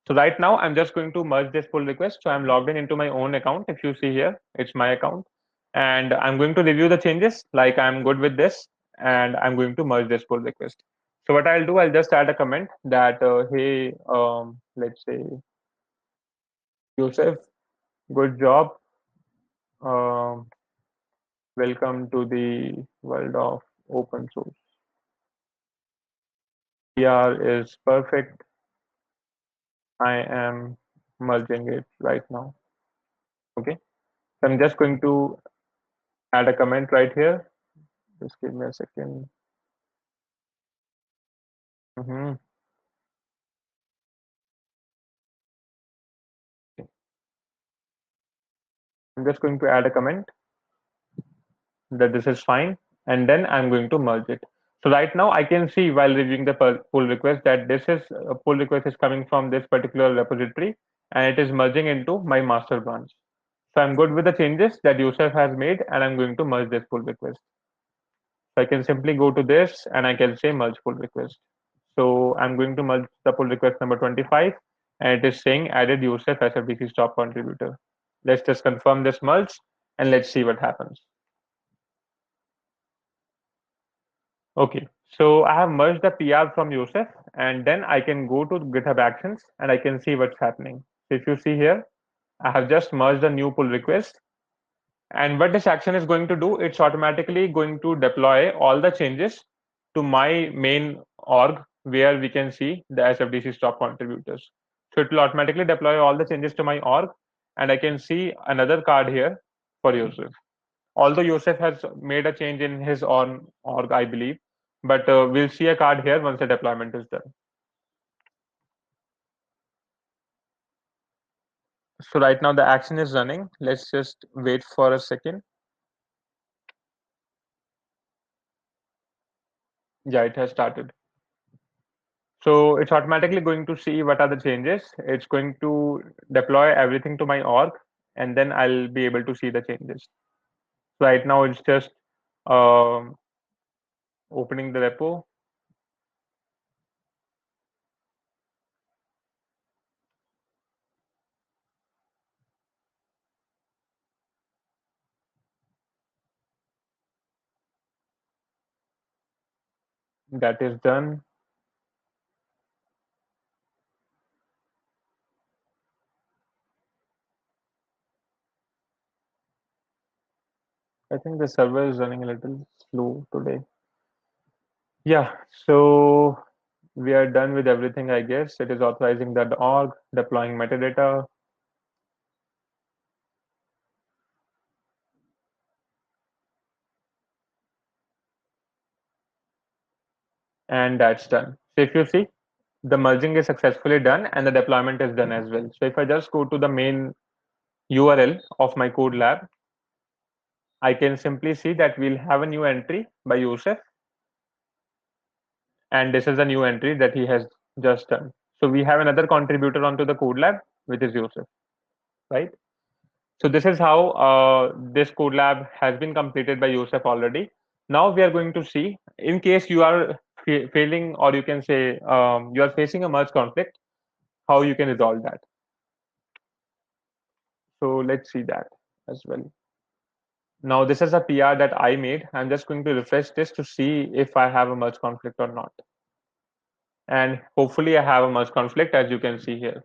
So right now, I'm just going to merge this pull request. So I'm logged in into my own account. If you see here, it's my account. And I'm going to review the changes, like I'm good with this, and I'm going to merge this pull request. So what I'll do, I'll just add a comment that, hey, let's say, Yusuf, good job. Um, Welcome to the world of open source. PR is perfect. I am merging it right now. Okay. So I'm just going to add a comment right here. Just give me a second. Mhm. I'm just going to add a comment that this is fine, and then I'm going to merge it. So right now I can see while reviewing the pull request that this is a pull request is coming from this particular repository and it is merging into my master branch. So I'm good with the changes that Yusuf has made and I'm going to merge this pull request. So I can simply go to this and I can say merge pull request. So I'm going to merge the pull request number 25 and it is saying added Yusuf as a BC stop contributor. Let's just confirm this merge and let's see what happens. Okay, so I have merged the PR from Yusuf and then I can go to GitHub Actions and I can see what's happening. So if you see here, I have just merged a new pull request. And what this action is going to do, it's automatically going to deploy all the changes to my main org where we can see the SFDC stop contributors. So it will automatically deploy all the changes to my org and I can see another card here for Yusuf. Although Yusuf has made a change in his own org, I believe, but we'll see a card here once the deployment is done. So right now the action is running. Let's just wait for a second. Yeah, it has started. So it's automatically going to see what are the changes. It's going to deploy everything to my org, and then I'll be able to see the changes. Right now, it's just um, opening the repo. That is done. I think the server is running a little slow today. Yeah, so we are done with everything, I guess. It is authorizing the org, deploying metadata, and that's done. So if you see, the merging is successfully done and the deployment is done as well. So if I just go to the main URL of my code lab, I can simply see that we'll have a new entry by Yusuf, and this is a new entry that he has just done. So we have another contributor onto the code lab, which is Yusuf, right? So this is how this code lab has been completed by Yusuf already. Now we are going to see, in case you are failing, or you can say you are facing a merge conflict, how you can resolve that. So let's see that as well. Now this is a PR that I made. I'm just going to refresh this to see if I have a merge conflict or not. And hopefully I have a merge conflict, as you can see here.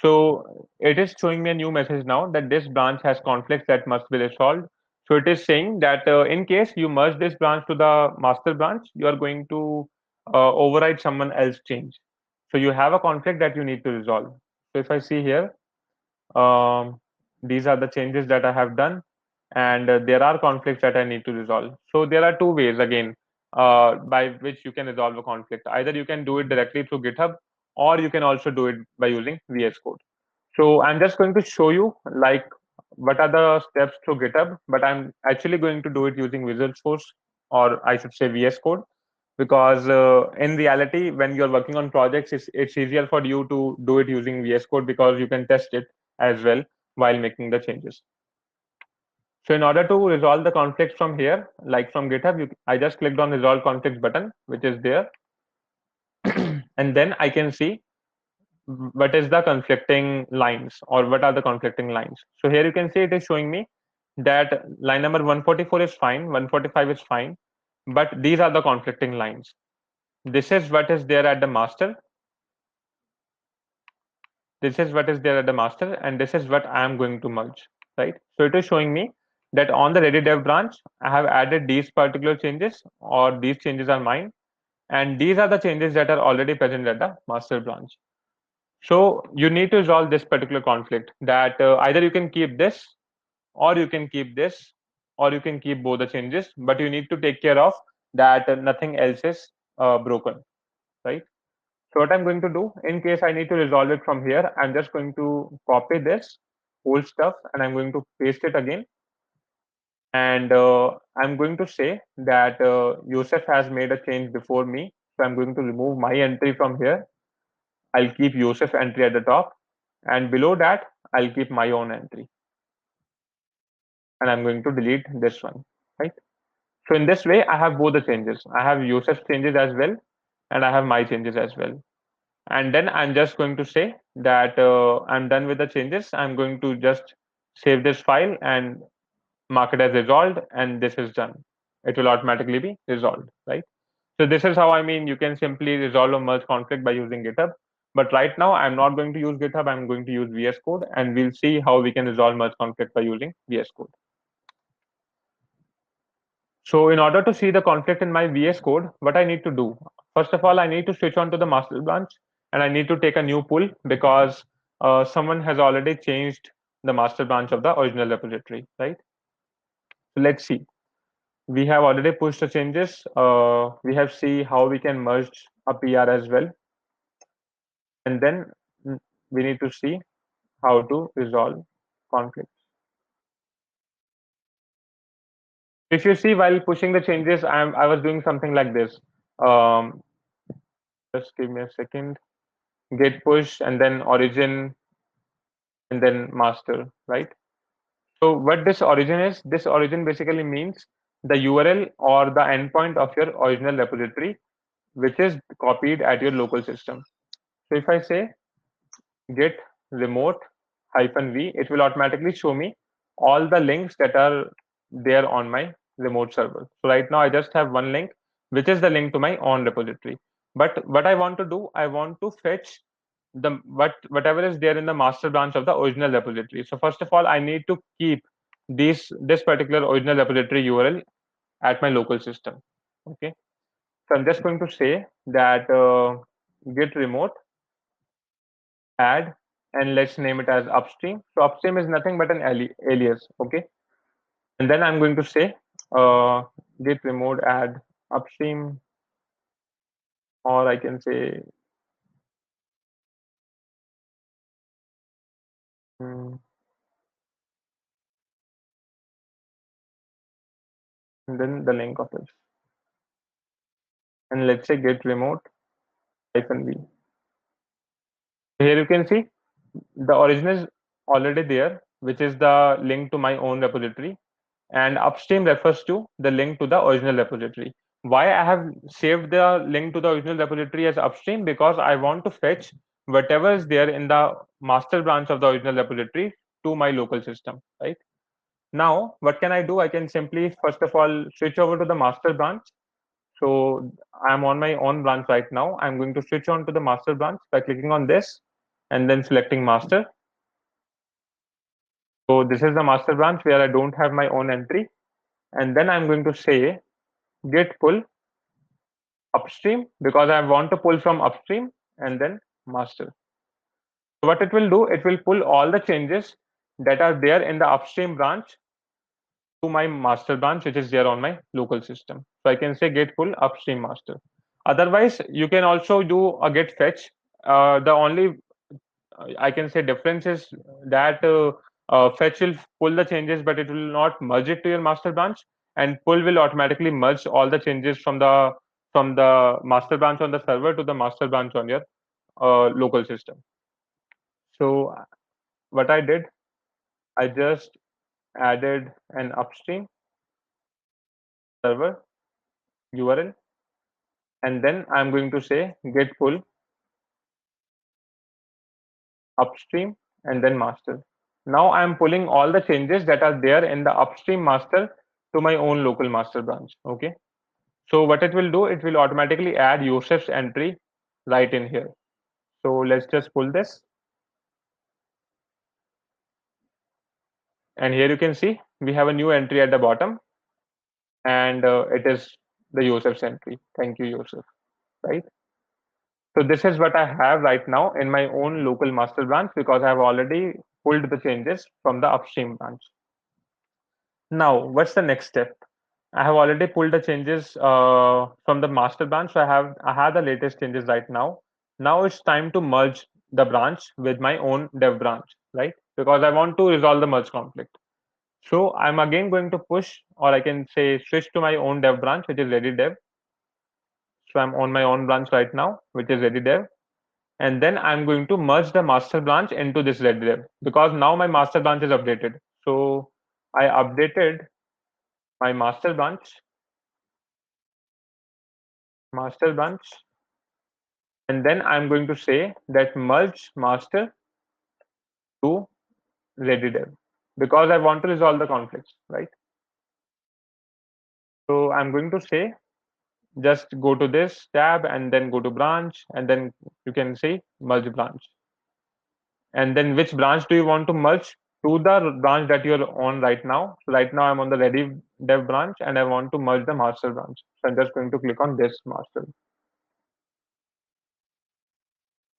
So it is showing me a new message now that this branch has conflicts that must be resolved. So it is saying that in case you merge this branch to the master branch, you are going to override someone else change. So you have a conflict that you need to resolve. So if I see here, um, these are the changes that I have done, and there are conflicts that I need to resolve. So there are two ways again by which you can resolve a conflict. Either you can do it directly through GitHub, or you can also do it by using VS Code. So I'm just going to show you like what are the steps through GitHub, but I'm actually going to do it using Visual Force, or I should say VS Code, because in reality, when you're working on projects, it's easier for you to do it using VS Code because you can test it as well while making the changes. So in order to resolve the conflicts from here, like from GitHub, I just clicked on resolve conflicts button, which is there. And then I can see what is the conflicting lines, or what are the conflicting lines. So here you can see it is showing me that line number 144 is fine, 145 is fine, but these are the conflicting lines. This is what is there at the master. This is what is there at the master, and this is what I am going to merge, right? So it is showing me that on the ready dev branch, I have added these particular changes, or these changes are mine, and these are the changes that are already present at the master branch. So you need to resolve this particular conflict, that either you can keep this, or you can keep this, or you can keep both the changes, but you need to take care of that nothing else is broken, right? So what I'm going to do, in case I need to resolve it from here, I'm just going to copy this whole stuff and I'm going to paste it again. And I'm going to say that Yosef has made a change before me. So I'm going to remove my entry from here. I'll keep Yosef entry at the top. And below that, I'll keep my own entry. And I'm going to delete this one, right? So in this way, I have both the changes. I have Yosef's changes as well, and I have my changes as well. And then I'm just going to say that I'm done with the changes. I'm going to just save this file and mark it as resolved, and this is done. It will automatically be resolved, right? So this is how, I mean, you can simply resolve a merge conflict by using GitHub. But right now, I'm not going to use GitHub. I'm going to use VS Code, and we'll see how we can resolve merge conflict by using VS Code. So in order to see the conflict in my VS Code, what I need to do, first of all, I need to switch on to the master branch, and I need to take a new pull because someone has already changed the master branch of the original repository, right? So let's see. We have already pushed the changes. We have see how we can merge a PR as well. And then we need to see how to resolve conflicts. If you see, while pushing the changes, I was doing something like this. Um, just give me a second. Git push and then origin and then master, right? So what this origin is, this origin basically means the URL or the endpoint of your original repository, which is copied at your local system. So if I say git remote -v, it will automatically show me all the links that are there on my remote server. So right now I just have one link, which is the link to my own repository. But what I want to do, I want to fetch the whatever is there in the master branch of the original repository. So first of all, I need to keep this particular original repository URL at my local system. Okay, so I'm just going to say that git remote add, and let's name it as upstream. So upstream is nothing but an alias. Okay, and then I'm going to say git remote add upstream, or I can say and then the link of it, and let's say git remote -v. Here you can see the origin is already there, which is the link to my own repository, and upstream refers to the link to the original repository. Why I have saved the link to the original repository as upstream? Because I want to fetch whatever is there in the master branch of the original repository to my local system, right? Now, what can I do? I can simply, first of all, switch over to the master branch. So I'm on my own branch right now. I'm going to switch on to the master branch by clicking on this and then selecting master. So this is the master branch where I don't have my own entry. And then I'm going to say git pull upstream because I want to pull from upstream and then master. So what it will do, it will pull all the changes that are there in the upstream branch to my master branch, which is there on my local system. So I can say git pull upstream master. Otherwise, you can also do a git fetch. The only I can say difference is that fetch will pull the changes, but it will not merge it to your master branch, and pull will automatically merge all the changes from the master branch on the server to the master branch on your local system. So what I did, I just added an upstream server URL, and then I'm going to say git pull upstream and then master. Now I'm pulling all the changes that are there in the upstream master to my own local master branch. Okay. So what it will do, it will automatically add Yosef's entry right in here. So let's just pull this. And here you can see we have a new entry at the bottom, and it is the Yosef's entry. Thank you, Yosef. Right. So this is what I have right now in my own local master branch because I have already pulled the changes from the upstream branch. Now, what's the next step? I have already pulled the changes from the master branch. So I have the latest changes right now. Now it's time to merge the branch with my own dev branch, right? Because I want to resolve the merge conflict. So I'm again going to push, or I can say switch to my own dev branch, which is ready dev. So I'm on my own branch right now, which is ready dev. And then I'm going to merge the master branch into this ready dev because now my master branch is updated. So I updated my master branch, and then I'm going to say that merge master to ready dev because I want to resolve the conflicts, right? So I'm going to say just go to this tab and then go to branch, and then you can say merge branch. And then which branch do you want to merge to the branch that you're on right now? So right now I'm on the ready dev branch and I want to merge the master branch. So I'm just going to click on this master.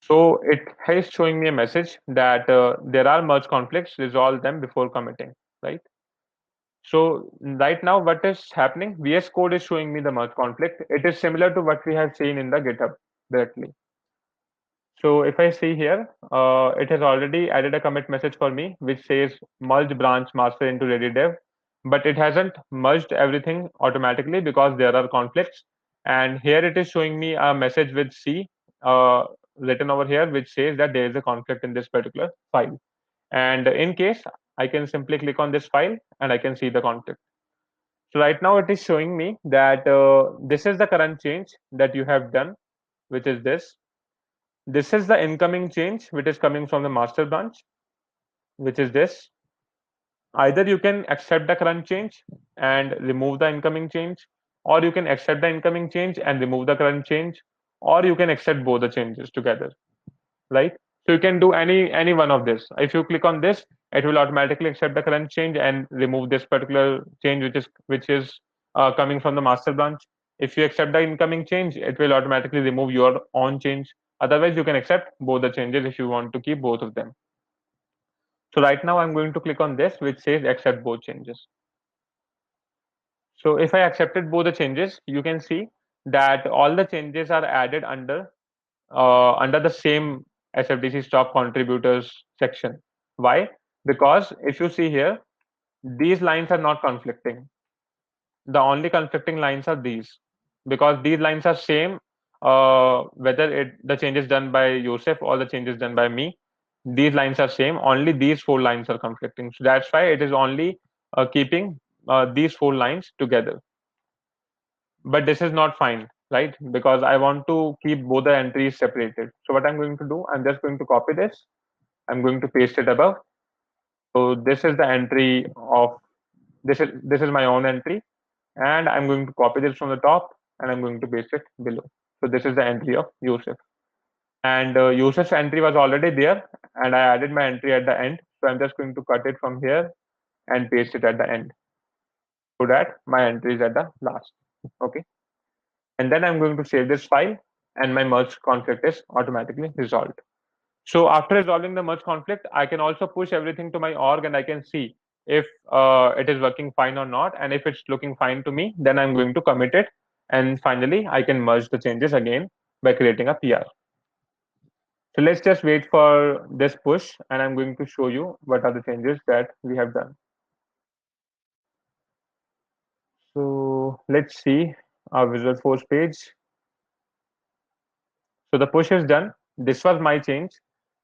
So it is showing me a message that there are merge conflicts, resolve them before committing, right? So right now what is happening? VS Code is showing me the merge conflict. It is similar to what we have seen in the GitHub directly. So if I see here, it has already added a commit message for me, which says merge branch master into ready dev, but it hasn't merged everything automatically because there are conflicts. And here it is showing me a message with C written over here, which says that there is a conflict in this particular file. And in case, I can simply click on this file and I can see the conflict. So right now it is showing me that this is the current change that you have done, which is this. This is the incoming change, which is coming from the master branch, which is this. Either you can accept the current change and remove the incoming change, or you can accept the incoming change and remove the current change, or you can accept both the changes together, right? So you can do any one of this. If you click on this, it will automatically accept the current change and remove this particular change, which is coming from the master branch. If you accept the incoming change, it will automatically remove your own change. Otherwise, you can accept both the changes if you want to keep both of them. So right now I'm going to click on this, which says accept both changes. So if I accepted both the changes, you can see that all the changes are added under the same SFDC stop contributors section. Why? Because if you see here, these lines are not conflicting. The only conflicting lines are these, because these lines are same, whether the change is done by Yosef or the change is done by me. These lines are same. Only these four lines are conflicting. So that's why it is only keeping these four lines together. But this is not fine, right? Because I want to keep both the entries separated. So what I'm going to do, I'm just going to copy this. I'm going to paste it above. So this is the entry of this is my own entry, and I'm going to copy this from the top and I'm going to paste it below. So this is the entry of Yusuf, and Yusuf's entry was already there, and I added my entry at the end. So I'm just going to cut it from here and paste it at the end, so that my entry is at the last. Okay, and then I'm going to save this file, and my merge conflict is automatically resolved. So after resolving the merge conflict, I can also push everything to my org and I can see if it is working fine or not. And if it's looking fine to me, then I'm going to commit it. And finally, I can merge the changes again by creating a PR. So let's just wait for this push, and I'm going to show you what are the changes that we have done. So let's see our Visual Force page. So the push is done. This was my change.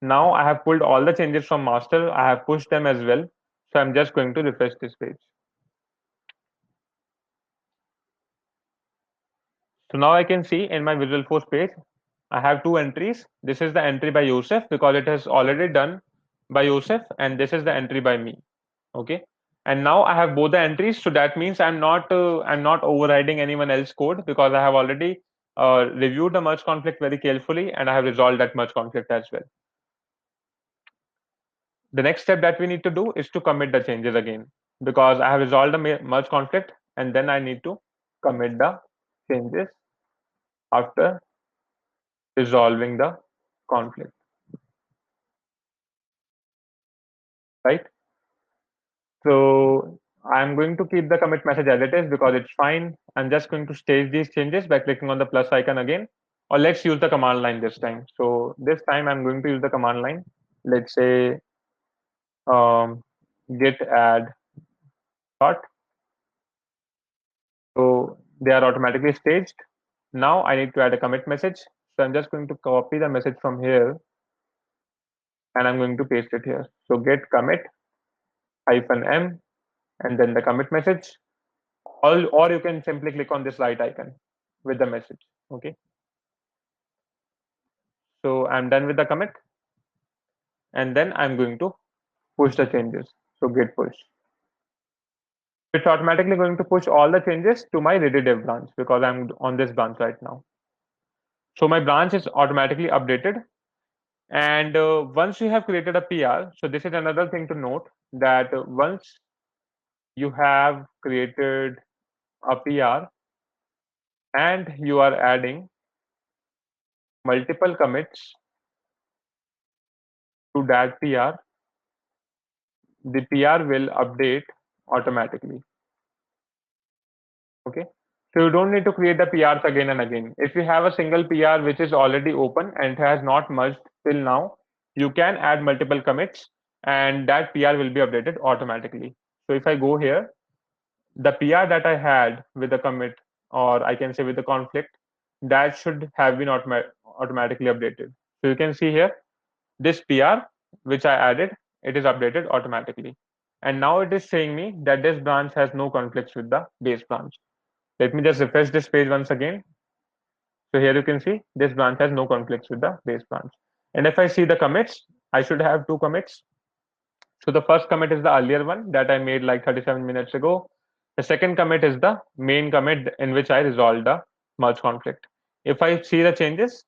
Now I have pulled all the changes from master. I have pushed them as well. So I'm just going to refresh this page. So now I can see in my Visual Force page, I have two entries. This is the entry by Yosef because it has already done by Yosef, and this is the entry by me. Okay. And now I have both the entries. So that means I'm not overriding anyone else's code because I have already reviewed the merge conflict very carefully, and I have resolved that merge conflict as well. The next step that we need to do is to commit the changes again, because I have resolved the merge conflict, and then I need to commit the changes after resolving the conflict, right? So I'm going to keep the commit message as it is because it's fine. I'm just going to stage these changes by clicking on the plus icon again, or let's use the command line this time. So this time I'm going to use the command line. Let's say git add dot. So they are automatically staged. Now I need to add a commit message. So I'm just going to copy the message from here, and I'm going to paste it here. So git commit -m and then the commit message. Or you can simply click on this right icon with the message. Okay. So I'm done with the commit, and then I'm going to push the changes. So git push. It's automatically going to push all the changes to my ready dev branch because I'm on this branch right now. So my branch is automatically updated. And once you have created a PR, so this is another thing to note that once you have created a PR and you are adding multiple commits to that PR, the PR will update automatically. Okay. So you don't need to create the PRs again and again. If you have a single PR which is already open and has not merged till now, you can add multiple commits and that PR will be updated automatically. So if I go here, the PR that I had with the commit, or I can say with the conflict, that should have been automatically updated. So you can see here, this PR which I added, it is updated automatically. And now it is saying me that this branch has no conflicts with the base branch. Let me just refresh this page once again. So here you can see this branch has no conflicts with the base branch. And if I see the commits, I should have two commits. So the first commit is the earlier one that I made like 37 minutes ago. The second commit is the main commit in which I resolved the merge conflict. If I see the changes,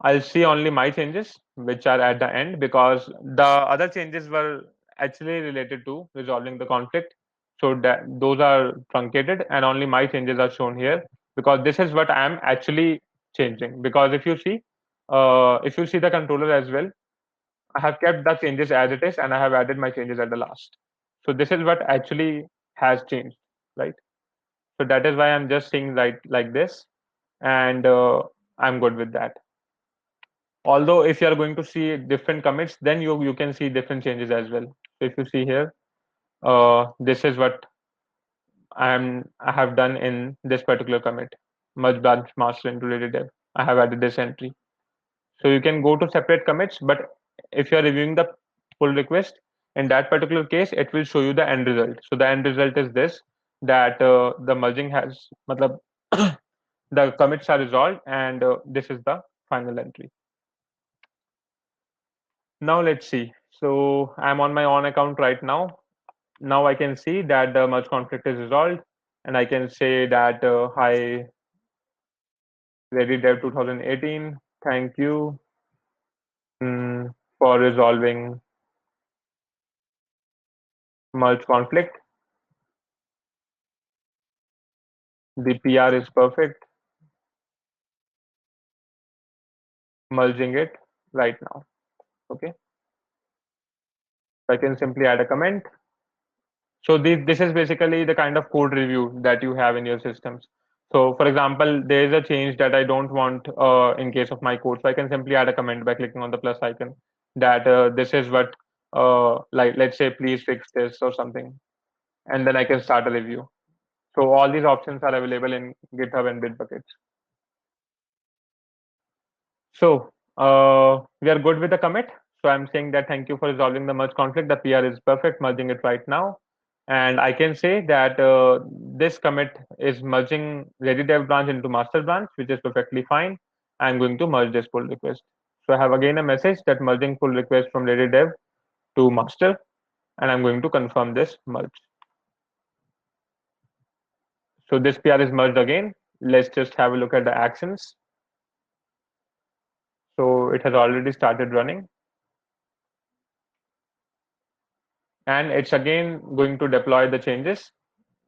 I'll see only my changes, which are at the end, because the other changes were actually related to resolving the conflict. So that those are truncated, and only my changes are shown here because this is what I am actually changing. Because if you see the controller as well, I have kept the changes as it is, and I have added my changes at the last. So this is what actually has changed, right? So that is why I'm just seeing like this, and I'm good with that. Although if you are going to see different commits, then you can see different changes as well. So if you see here, this is what I have done in this particular commit, merge branch master into ready dev. I have added this entry. So you can go to separate commits, but if you are reviewing the pull request, in that particular case, it will show you the end result. So the end result is this, that the merging has, matlab, the commits are resolved, and this is the final entry. Now let's see. So I'm on my own account right now. Now I can see that the merge conflict is resolved, and I can say that hi ready dev 2018, thank you for resolving merge conflict. The PR is perfect. Merging it right now. Okay. I can simply add a comment. So this is basically the kind of code review that you have in your systems. So for example, there is a change that I don't want in case of my code. So I can simply add a comment by clicking on the plus icon that this is what, like, let's say, please fix this or something. And then I can start a review. So all these options are available in GitHub and Bitbucket. So we are good with the commit. So I'm saying that thank you for resolving the merge conflict. The PR is perfect, merging it right now. And I can say that this commit is merging ready dev branch into master branch, which is perfectly fine. I'm going to merge this pull request. So I have again a message that merging pull request from ready dev to master, and I'm going to confirm this merge. So this PR is merged again. Let's just have a look at the actions. So it has already started running. And it's again going to deploy the changes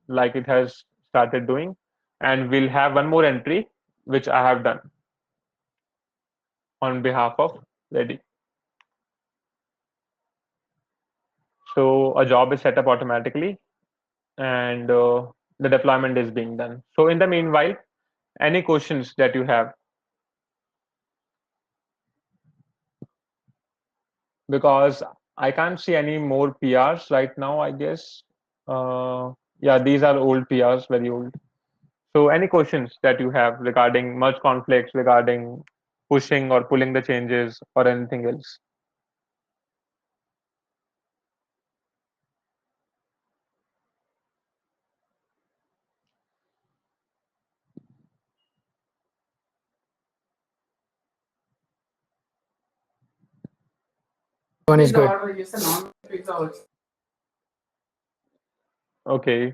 like it has started doing. And we'll have one more entry, which I have done on behalf of Ready. So a job is set up automatically and the deployment is being done. So in the meanwhile, any questions that you have? Because I can't see any more PRs right now, I guess. Yeah, these are old PRs, very old. So any questions that you have regarding merge conflicts, regarding pushing or pulling the changes or anything else? One is good. Okay.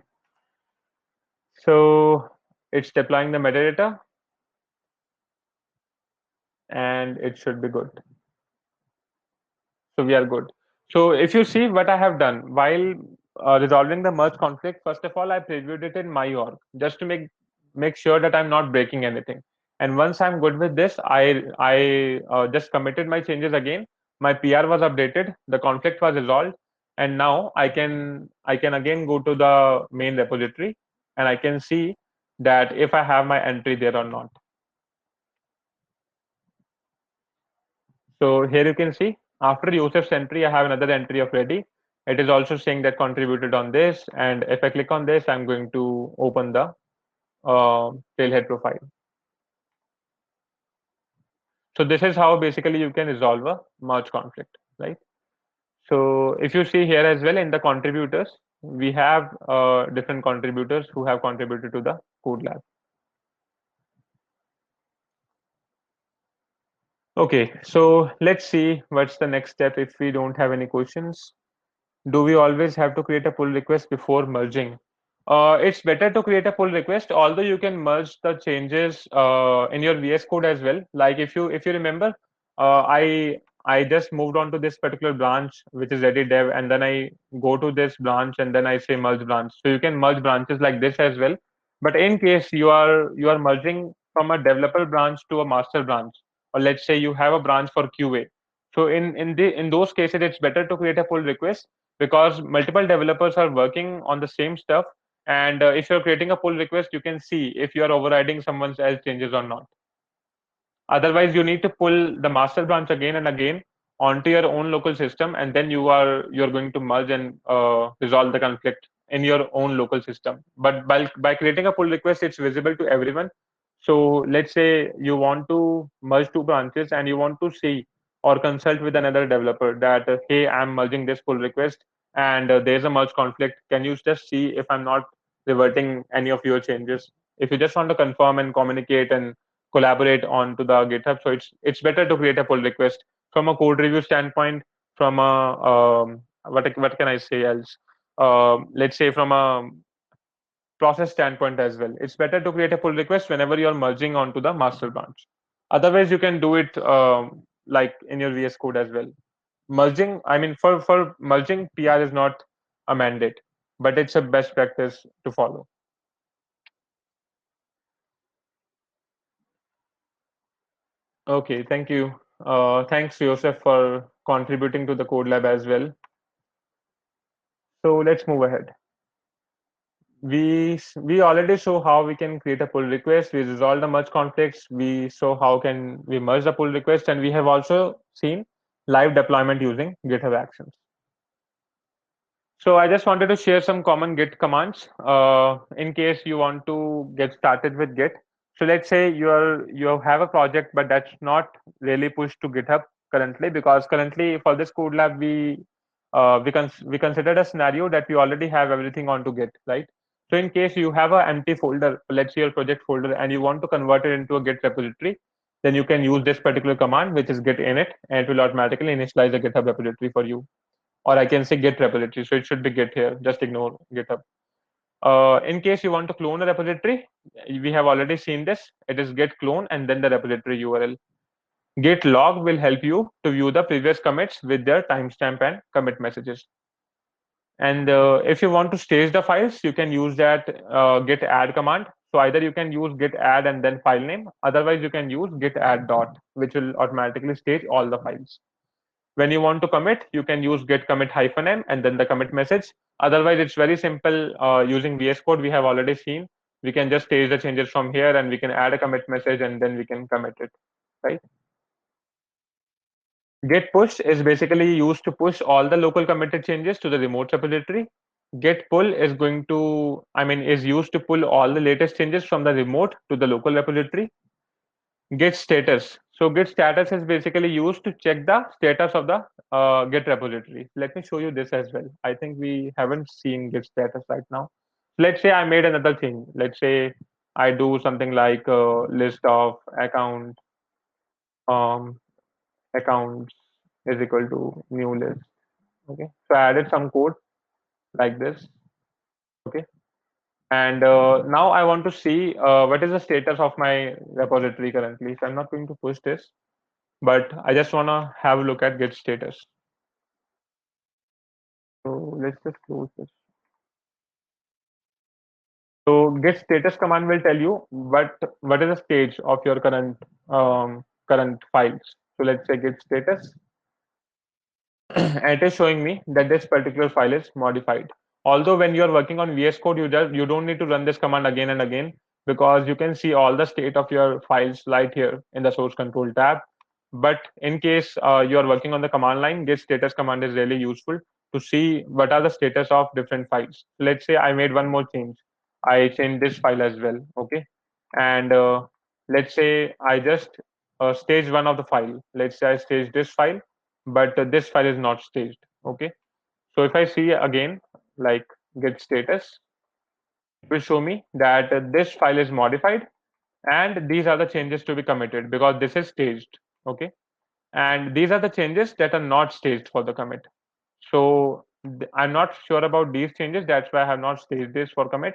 So it's deploying the metadata and it should be good. So we are good. So if you see what I have done while resolving the merge conflict, first of all, I previewed it in my org just to make sure that I'm not breaking anything. And once I'm good with this, I just committed my changes again. My PR was updated, the conflict was resolved, and now I can again go to the main repository and I can see that if I have my entry there or not. So here you can see after Yosef's entry, I have another entry of ready. It is also saying that contributed on this. And if I click on this, I'm going to open the Tailhead profile. So this is how basically you can resolve a merge conflict, right? So if you see here as well in the contributors, we have different contributors who have contributed to the code lab. Okay, so let's see what's the next step if we don't have any questions. Do we always have to create a pull request before merging? It's better to create a pull request, although you can merge the changes in your VS Code as well. Like if you remember, I just moved on to this particular branch, which is ready dev, and then I go to this branch and then I say merge branch. So you can merge branches like this as well. But in case you are merging from a developer branch to a master branch, or let's say you have a branch for QA. So in those cases, it's better to create a pull request because multiple developers are working on the same stuff, and if you're creating a pull request you can see if you are overriding someone else changes or not. Otherwise you need to pull the master branch again and again onto your own local system, and then you're going to merge and resolve the conflict in your own local system. But by creating a pull request, it's visible to everyone. So let's say you want to merge two branches and you want to see or consult with another developer that hey, I'm merging this pull request and there's a merge conflict, can you just see if I'm not reverting any of your changes? If you just want to confirm and communicate and collaborate onto the GitHub. So it's better to create a pull request from a code review standpoint, from a what can I say else? Let's say from a process standpoint as well. It's better to create a pull request whenever you're merging onto the master branch. Otherwise, you can do it like in your VS Code as well. Merging, I mean, for merging, PR is not a mandate, but it's a best practice to follow. Okay, thank you. Thanks, Joseph, for contributing to the Code Lab as well. So let's move ahead. we already show how we can create a pull request. We resolve the merge conflicts. We show how can we merge the pull request, and we have also seen live deployment using GitHub Actions. So I just wanted to share some common Git commands in case you want to get started with Git. So let's say you have a project, but that's not really pushed to GitHub currently, because currently for this code lab we considered a scenario that we already have everything onto Git, right? So in case you have an empty folder, let's say your project folder, and you want to convert it into a Git repository, then you can use this particular command, which is git init, and it will automatically initialize the GitHub repository for you. Or I can say Git repository. So it should be Git here. Just ignore GitHub. In case you want to clone a repository, we have already seen this. It is git clone and then the repository URL. Git log will help you to view the previous commits with their timestamp and commit messages. And if you want to stage the files, you can use that git add command. So either you can use git add and then file name. Otherwise, you can use git add dot, which will automatically stage all the files. When you want to commit, you can use git commit -m and then the commit message. Otherwise, it's very simple using VS Code. We have already seen. We can just stage the changes from here and we can add a commit message and then we can commit it, right? Git push is basically used to push all the local committed changes to the remote repository. Git pull is is used to pull all the latest changes from the remote to the local repository. Git status. So Git status is basically used to check the status of the Git repository. Let me show you this as well. I think we haven't seen Git status right now. Let's say I made another thing. Let's say I do something like a list of um, accounts is equal to new list. Okay. So I added some code like this. Okay. And now I want to see what is the status of my repository currently. So I'm not going to push this, but I just want to have a look at Git status. So let's just close this. So Git status command will tell you what is the stage of your current files. So let's say Git status, and it is showing me that this particular file is modified. Although when you are working on VS Code, you don't need to run this command again and again, because you can see all the state of your files right here in the source control tab. But in case you are working on the command line, Git status command is really useful to see what are the status of different files. Let's say I made one more change. I changed this file as well. Okay, and let's say I just stage one of the file. Let's say I staged this file, but this file is not staged. Okay, so if I see again like Git status, it will show me that this file is modified and these are the changes to be committed because this is staged. Okay, and these are the changes that are not staged for the commit. So I'm not sure about these changes. That's why I have not staged this for commit,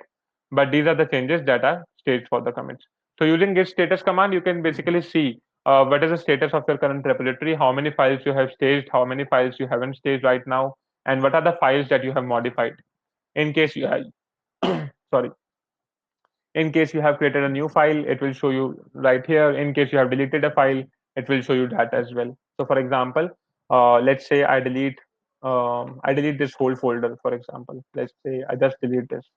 but these are the changes that are staged for the commits. So using git status command, you can basically see what is the status of your current repository, how many files you have staged, how many files you haven't staged right now, and what are the files that you have modified. In case you have, sorry, in case you have created a new file, it will show you right here. In case you have deleted a file, it will show you that as well. So for example, let's say I delete this whole folder, for example. Let's say I just delete this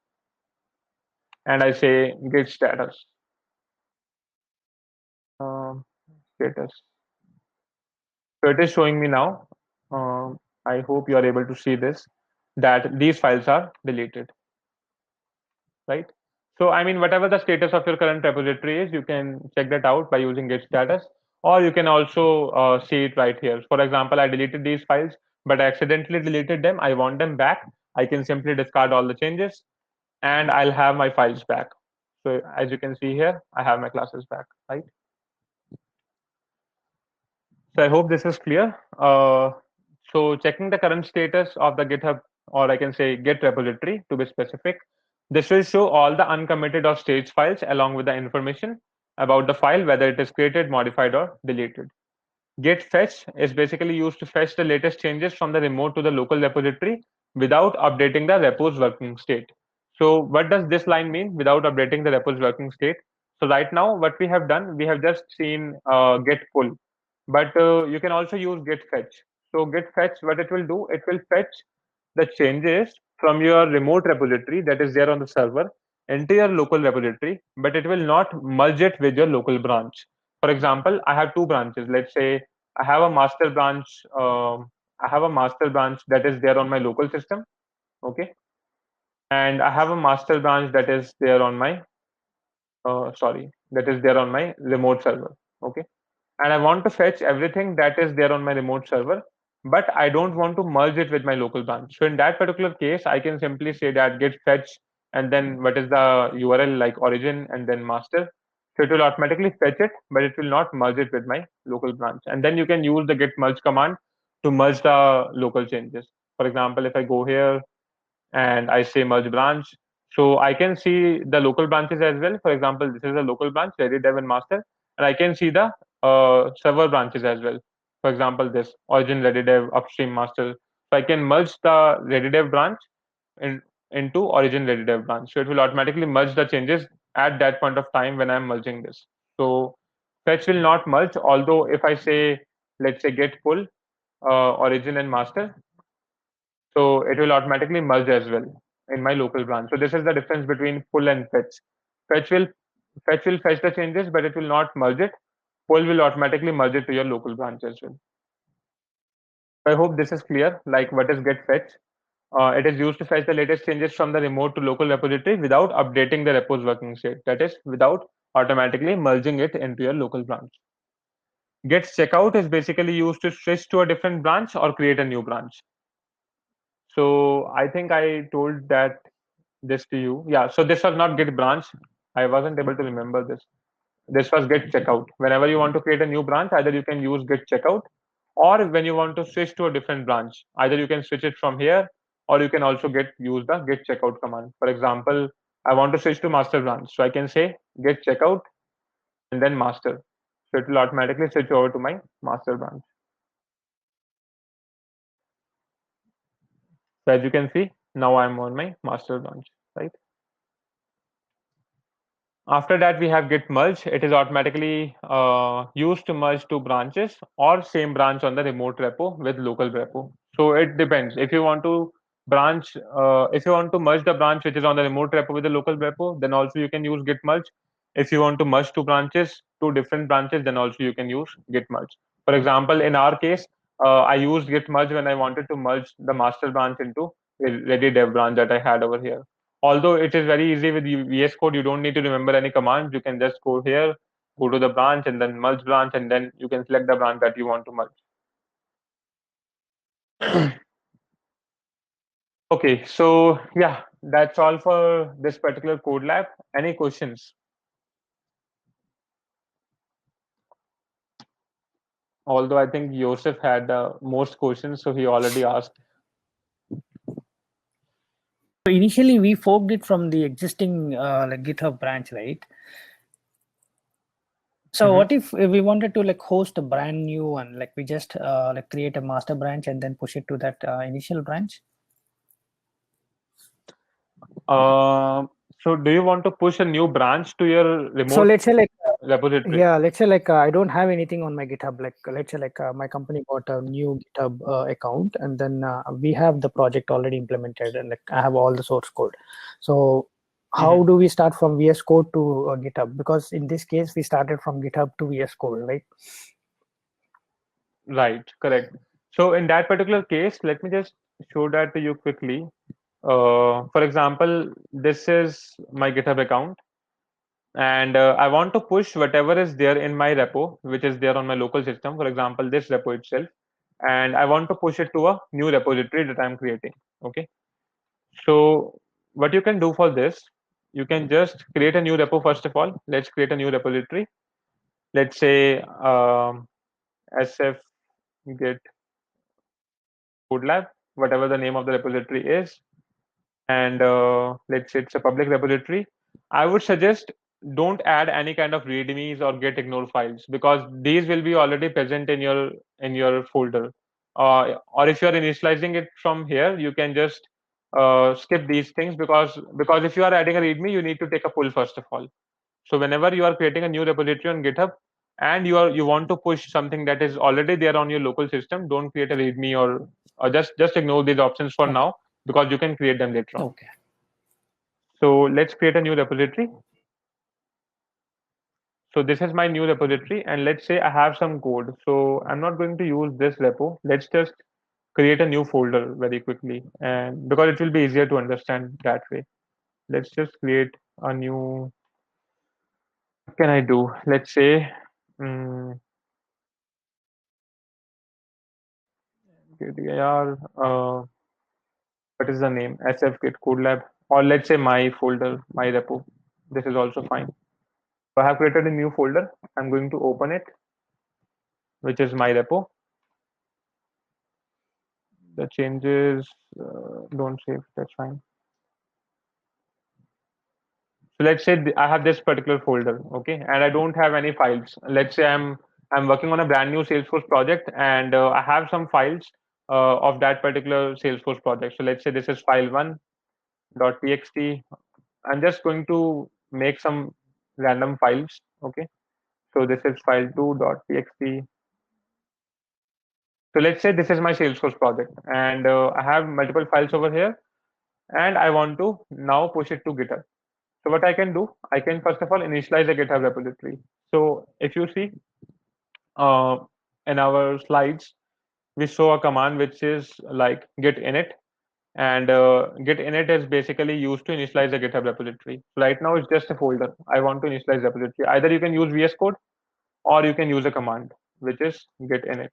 and I say git status. Um, Status. So it is showing me now. I hope you are able to see this, that these files are deleted, right? So I mean, whatever the status of your current repository is, you can check that out by using git status, or you can also see it right here. For example, I deleted these files, but I accidentally deleted them. I want them back. I can simply discard all the changes and I'll have my files back. So as you can see here, I have my classes back, right? So I hope this is clear. So checking the current status of the GitHub, or I can say Git repository to be specific, this will show all the uncommitted or staged files along with the information about the file, whether it is created, modified, or deleted. Git fetch is basically used to fetch the latest changes from the remote to the local repository without updating the repo's working state. So what does this line mean, without updating the repo's working state? So right now, what we have done, we have just seen git pull, but you can also use git fetch. So git fetch, what it will do, it will fetch the changes from your remote repository that is there on the server into your local repository, but it will not merge it with your local branch. For example, I have two branches. Let's say I have a master branch. I have a master branch that is there on my local system. Okay, and I have a master branch that is there on my that is there on my remote server. Okay, and I want to fetch everything that is there on my remote server, but I don't want to merge it with my local branch. So in that particular case, I can simply say that git fetch and then what is the URL like origin and then master. So it will automatically fetch it, but it will not merge it with my local branch. And then you can use the git merge command to merge the local changes. For example, if I go here and I say merge branch. So I can see the local branches as well. For example, this is a local branch, Ready Dev and Master, and I can see the server branches as well. For example, this origin Ready Dev, upstream master. So I can merge the Ready Dev branch in, into origin Ready Dev branch. So it will automatically merge the changes at that point of time when I'm merging this. So fetch will not merge, although if I say, let's say get pull origin and master, so it will automatically merge as well in my local branch. So this is the difference between pull and fetch. Fetch will fetch will fetch the changes, but it will not merge it. Pull will automatically merge it to your local branch as well. I hope this is clear. Like what is get fetch? It is used to fetch the latest changes from the remote to local repository without updating the repo's working state. That is, without automatically merging it into your local branch. Get checkout is basically used to switch to a different branch or create a new branch. So I think I told that this to you. Yeah, so this was not get branch. I wasn't able to remember this. This was get checkout. Whenever you want to create a new branch, either you can use get checkout, or when you want to switch to a different branch, either you can switch it from here, or you can also use the get checkout command. For example, I want to switch to master branch, so I can say get checkout and then master. So it will automatically switch over to my master branch. So as you can see, now I'm on my master branch, right? After that, we have git merge. It is automatically used to merge two branches or same branch on the remote repo with local repo. So it depends. If you want to if you want to merge the branch which is on the remote repo with the local repo, then also you can use git merge. If you want to merge two branches, two different branches, then also you can use git merge. For example, in our case, I used git merge when I wanted to merge the master branch into a ready dev branch that I had over here. Although it is very easy with VS Code, you don't need to remember any commands. You can just go here, go to the branch, and then merge branch, and then you can select the branch that you want to merge. Okay, so yeah, that's all for this particular code lab. Any questions? Although I think Joseph had most questions, so he already asked. So initially, we forked it from the existing like GitHub branch, right? So what if we wanted to like host a brand new one? Like we just like create a master branch and then push it to that initial branch? So do you want to push a new branch to your remote So let's say like repository? yeah, let's say like I don't have anything on my GitHub. Like let's say like my company got a new GitHub account, and then we have the project already implemented, and like I have all the source code. So how do we start from VS Code to GitHub? Because in this case, we started from GitHub to VS Code, right? Right, correct. So in that particular case, let me just show that to you quickly. For example, this is my GitHub account, and I want to push whatever is there in my repo, which is there on my local system. For example, this repo itself, and I want to push it to a new repository that I'm creating. Okay. So what you can do for this, you can just create a new repo first of all. Let's create a new repository. Let's say sf git code lab, whatever the name of the repository is, and let's say it's a public repository. I would suggest don't add any kind of readmes or get ignore files, because these will be already present in your folder. Or if you are initializing it from here, you can just skip these things, because if you are adding a readme, you need to take a pull first of all. So whenever you are creating a new repository on GitHub and you want to push something that is already there on your local system, don't create a readme or just ignore these options for now. because you can create them later on. Okay. So let's create a new repository. So this is my new repository, and let's say I have some code. So I'm not going to use this repo. Let's just create a new folder very quickly, and because it will be easier to understand that way. Let's just create a new. What can I do? Let's say, KDIR, what is the name? SF Git Code Lab, or let's say my folder, my repo. This is also fine. So I have created a new folder. I'm going to open it, which is my repo. The changes don't save. That's fine. So let's say I have this particular folder, okay, and I don't have any files. Let's say I'm working on a brand new Salesforce project, and I have some files of that particular Salesforce project. So let's say this is file one .txt. I'm just going to make some random files, okay. So this is file two .txt. So let's say this is my Salesforce project, and I have multiple files over here, and I want to now push it to GitHub. So what I can do, I can first of all initialize a GitHub repository. So if you see uh, in our slides, we show a command which is like git init, and git init is basically used to initialize a GitHub repository. Right now it's just a folder. I want to initialize repository. Either you can use VS Code or you can use a command which is git init.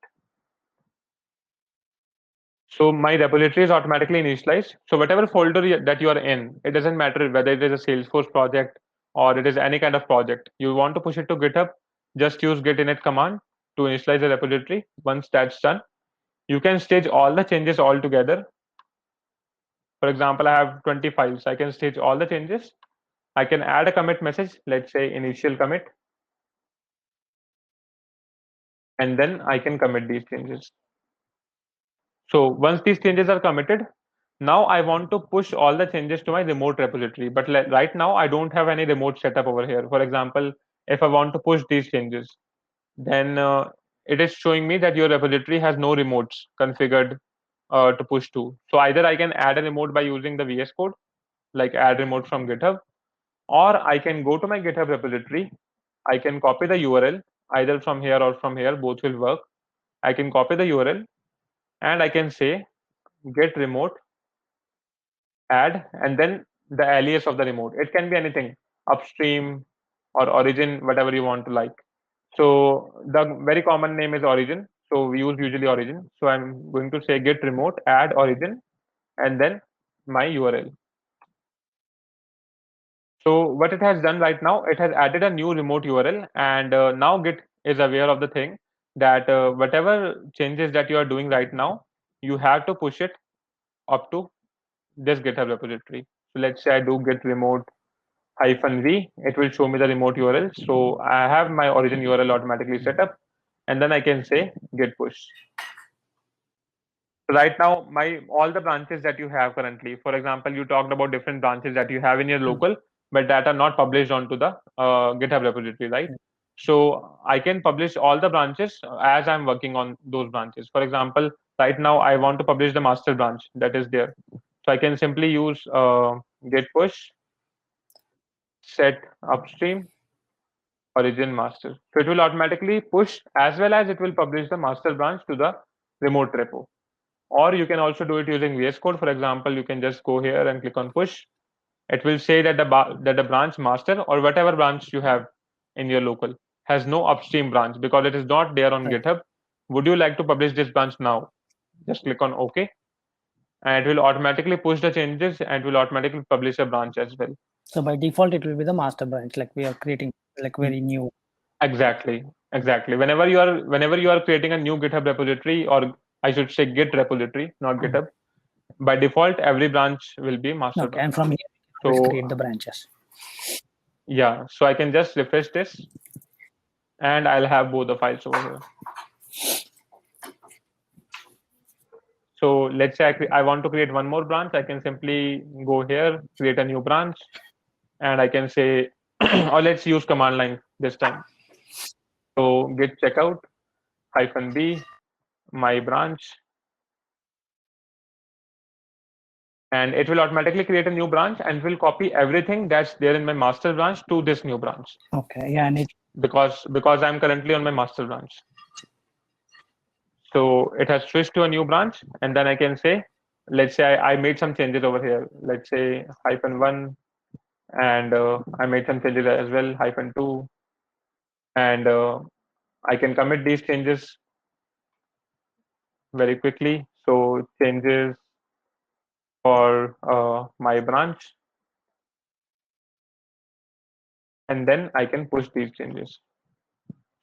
So my repository is automatically initialized. So whatever folder that you are in, it doesn't matter whether it is a Salesforce project or it is any kind of project. You want to push it to GitHub, just use git init command to initialize the repository. Once that's done, you can stage all the changes all together. For example, I have 20 files. I can stage all the changes. I can add a commit message, let's say initial commit, and then I can commit these changes. So once these changes are committed, now I want to push all the changes to my remote repository. But right now, I don't have any remote setup over here. For example, if I want to push these changes, then it is showing me that your repository has no remotes configured to push to. So either I can add a remote by using the VS Code, like add remote from GitHub, or I can go to my GitHub repository. I can copy the URL either from here or from here, both will work. I can copy the URL and I can say get remote add, and then the alias of the remote. It can be anything, upstream or origin, whatever you want to like. So the very common name is origin. So we use usually origin. So I'm going to say get remote add origin and then my URL. So what it has done right now, it has added a new remote URL, and now Git is aware of the thing that whatever changes that you are doing right now, you have to push it up to this GitHub repository. So let's say I do git remote -v, it will show me the remote URL. So I have my origin URL automatically set up, and then I can say git push. So right now, my all the branches that you have currently, for example, you talked about different branches that you have in your local, but that are not published onto the GitHub repository, right? So I can publish all the branches as I'm working on those branches. For example, right now I want to publish the master branch that is there. So I can simply use git push set upstream origin master. So it will automatically push as well as it will publish the master branch to the remote repo. Or you can also do it using VS Code. For example, you can just go here and click on push. It will say that the branch master or whatever branch you have in your local has no upstream branch because it is not there on GitHub. Would you like to publish this branch now? Just click on OK, and it will automatically push the changes and will automatically publish a branch as well. So by default, it will be the master branch, like we are creating like very new. Exactly. Whenever you are creating a new GitHub repository, or I should say Git repository, not GitHub, by default every branch will be master Okay, branch. and from here, we So create the branches. yeah, so I can just refresh this, and I'll have both the files over here. So let's say I want to create one more branch. I can simply go here, create a new branch, and I can say, or let's use command line this time. So git checkout -b my branch, and it will automatically create a new branch and will copy everything that's there in my master branch to this new branch, Okay. Yeah, and it because I'm currently on my master branch. So it has switched to a new branch, and then I can say, let's say I made some changes over here. Let's say -1, and I made some changes as well, -2, and I can commit these changes very quickly. So changes for my branch, and then I can push these changes.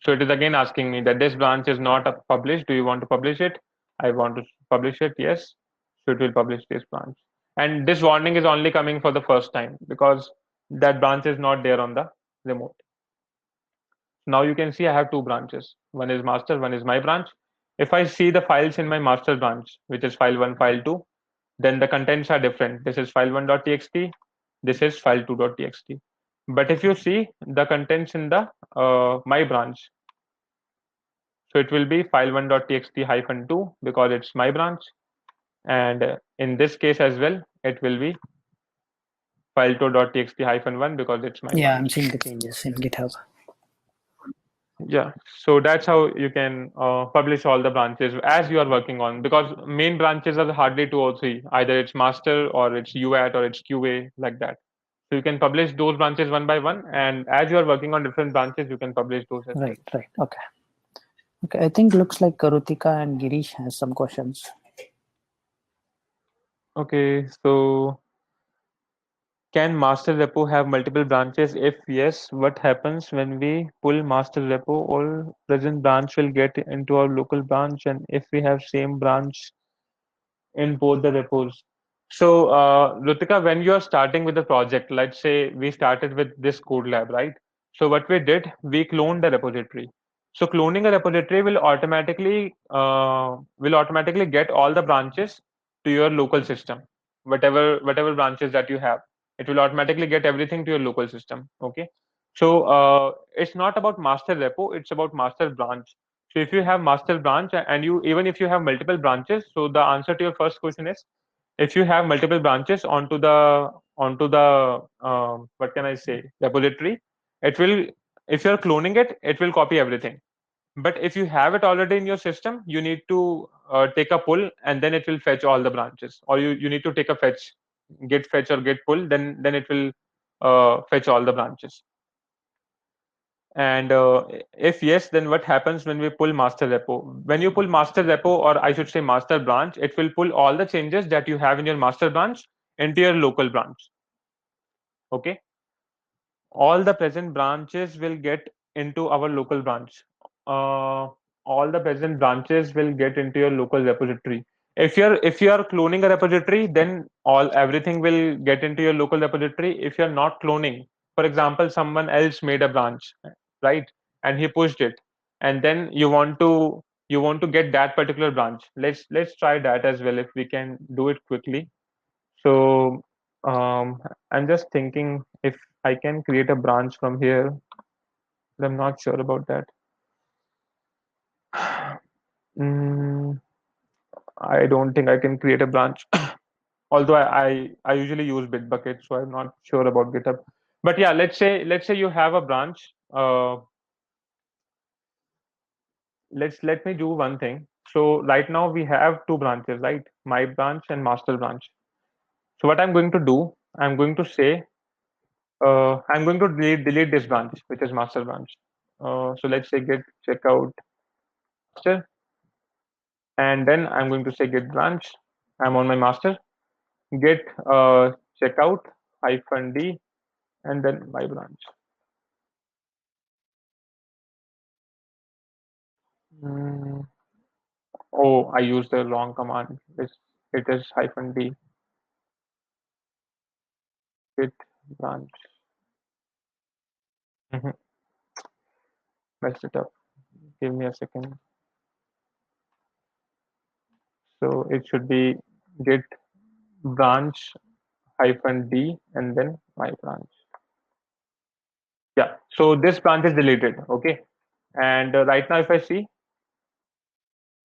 So it is again asking me that this branch is not published. Do you want to publish it? I want to publish it. Yes. So it will publish this branch. And this warning is only coming for the first time because that branch is not there on the remote. Now you can see I have two branches. One is master, one is my branch. If I see the files in my master branch, which is file1, file2, then the contents are different. This is file1.txt. This is file2.txt. But if you see the contents in the my branch, so it will be file1.txt -2 because it's my branch. And in this case as well, it will be file2.txt -1 because it's my yeah, I'm branch. seeing the changes in GitHub. Yeah, so that's how you can publish all the branches as you are working on, because main branches are hardly 2 or 3. Either it's master or it's UAT or it's QA, like that. So you can publish those branches one by one, and as you are working on different branches, you can publish those as well. Right, right. Okay. Okay, I think looks like Karutika and Girish has some questions. Okay, so can master repo have multiple branches? If yes, what happens when we pull master repo? All present branch will get into our local branch, and if we have same branch in both the repos. So, Rutika, when you are starting with the project, let's say we started with this code lab, right? So what we did, we cloned the repository. So cloning a repository will automatically get all the branches to your local system, whatever branches that you have. It will automatically get everything to your local system. Okay. So it's not about master repo; it's about master branch. So if you have master branch and you even if you have multiple branches, so the answer to your first question is, if you have multiple branches onto the what can I say, repository, it will, if you're cloning it, it will copy everything. But if you have it already in your system, you need to take a pull, and then it will fetch all the branches, or you need to take a fetch, git fetch or git pull, then it will fetch all the branches. And if yes, then what happens when we pull master repo? When you pull master repo, or I should say master branch, it will pull all the changes that you have in your master branch into your local branch. Okay. All the present branches will get into our local branch. All the present branches will get into your local repository. If you are cloning a repository, then all everything will get into your local repository. If you're not cloning, for example, someone else made a branch, right, and he pushed it, and then you want to get that particular branch. Let's try that as well if we can do it quickly. So I'm just thinking if I can create a branch from here, but I'm not sure about that. Mm, I don't think I can create a branch. Although I usually use Bitbucket, so I'm not sure about GitHub. But yeah, let's say you have a branch. Let me do one thing. So right now we have two branches, right? My branch and master branch. So what I'm going to do, I'm going to say I'm going to delete this branch, which is master branch. So let's say git checkout master, and then I'm going to say git branch. I'm on my master. Git checkout -d, and then my branch. Mm, oh, I used the wrong command. It is -d git branch. Mhm. Messed it up. Give me a second. So it should be git branch -d and then my branch. Yeah. So this branch is deleted. Okay. And right now, if I see,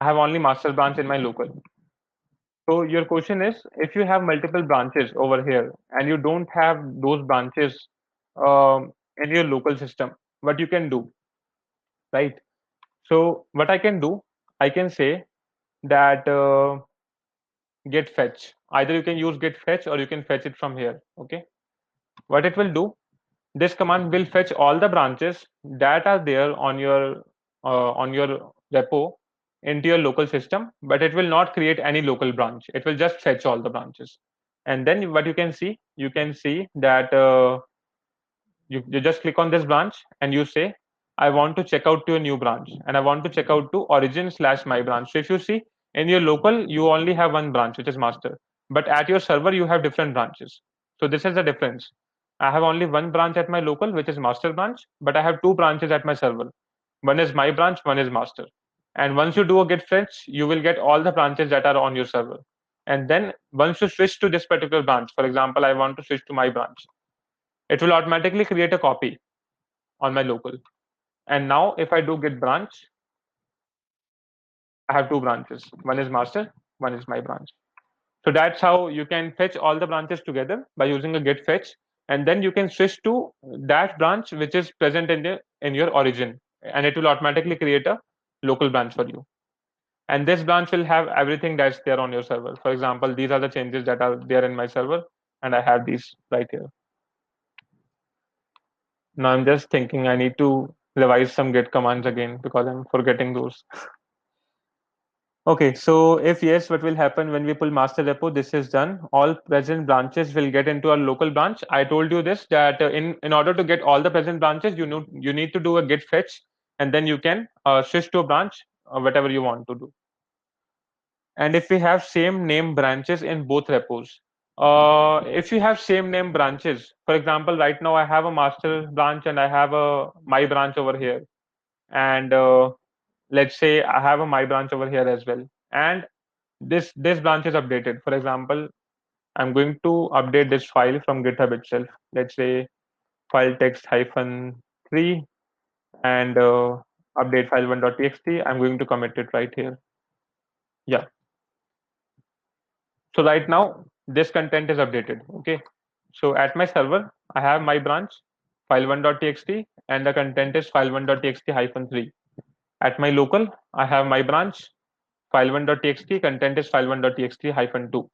I have only master branch in my local. So your question is, if you have multiple branches over here and you don't have those branches in your local system, what you can do, right? So what I can do, I can say that get fetch. Either you can use get fetch or you can fetch it from here. Okay. What it will do, this command will fetch all the branches that are there on your repo into your local system, but it will not create any local branch. It will just fetch all the branches. And then what you can see that you just click on this branch and you say, I want to check out to a new branch and I want to check out to origin/my branch. So if you see in your local, you only have one branch, which is master, but at your server, you have different branches. So this is the difference. I have only one branch at my local, which is master branch, but I have two branches at my server. One is my branch, one is master. And once you do a get fetch, you will get all the branches that are on your server. And then once you switch to this particular branch, for example, I want to switch to my branch, it will automatically create a copy on my local. And now if I do get branch, I have two branches. One is master, one is my branch. So that's how you can fetch all the branches together by using a get fetch. And then you can switch to that branch which is present in your origin. And it will automatically create a local branch for you. And this branch will have everything that's there on your server. For example, these are the changes that are there in my server. And I have these right here. Now I'm just thinking I need to revise some git commands again because I'm forgetting those. Okay, so if yes, what will happen when we pull master repo? This is done. All present branches will get into our local branch. I told you this that in order to get all the present branches, you need to do a git fetch, and then you can switch to a branch, whatever you want to do. And if we have same name branches in both repos, if you have same name branches, for example, right now I have a master branch and I have a my branch over here, and let's say I have a my branch over here as well, and this branch is updated. For example, I'm going to update this file from GitHub itself. Let's say file text -3 and update file1.txt. I'm going to commit it right here. Yeah. So right now this content is updated. Okay. So at my server, I have my branch file1.txt and the content is file1.txt -3. At my local, I have my branch file1.txt, content is file1.txt -2.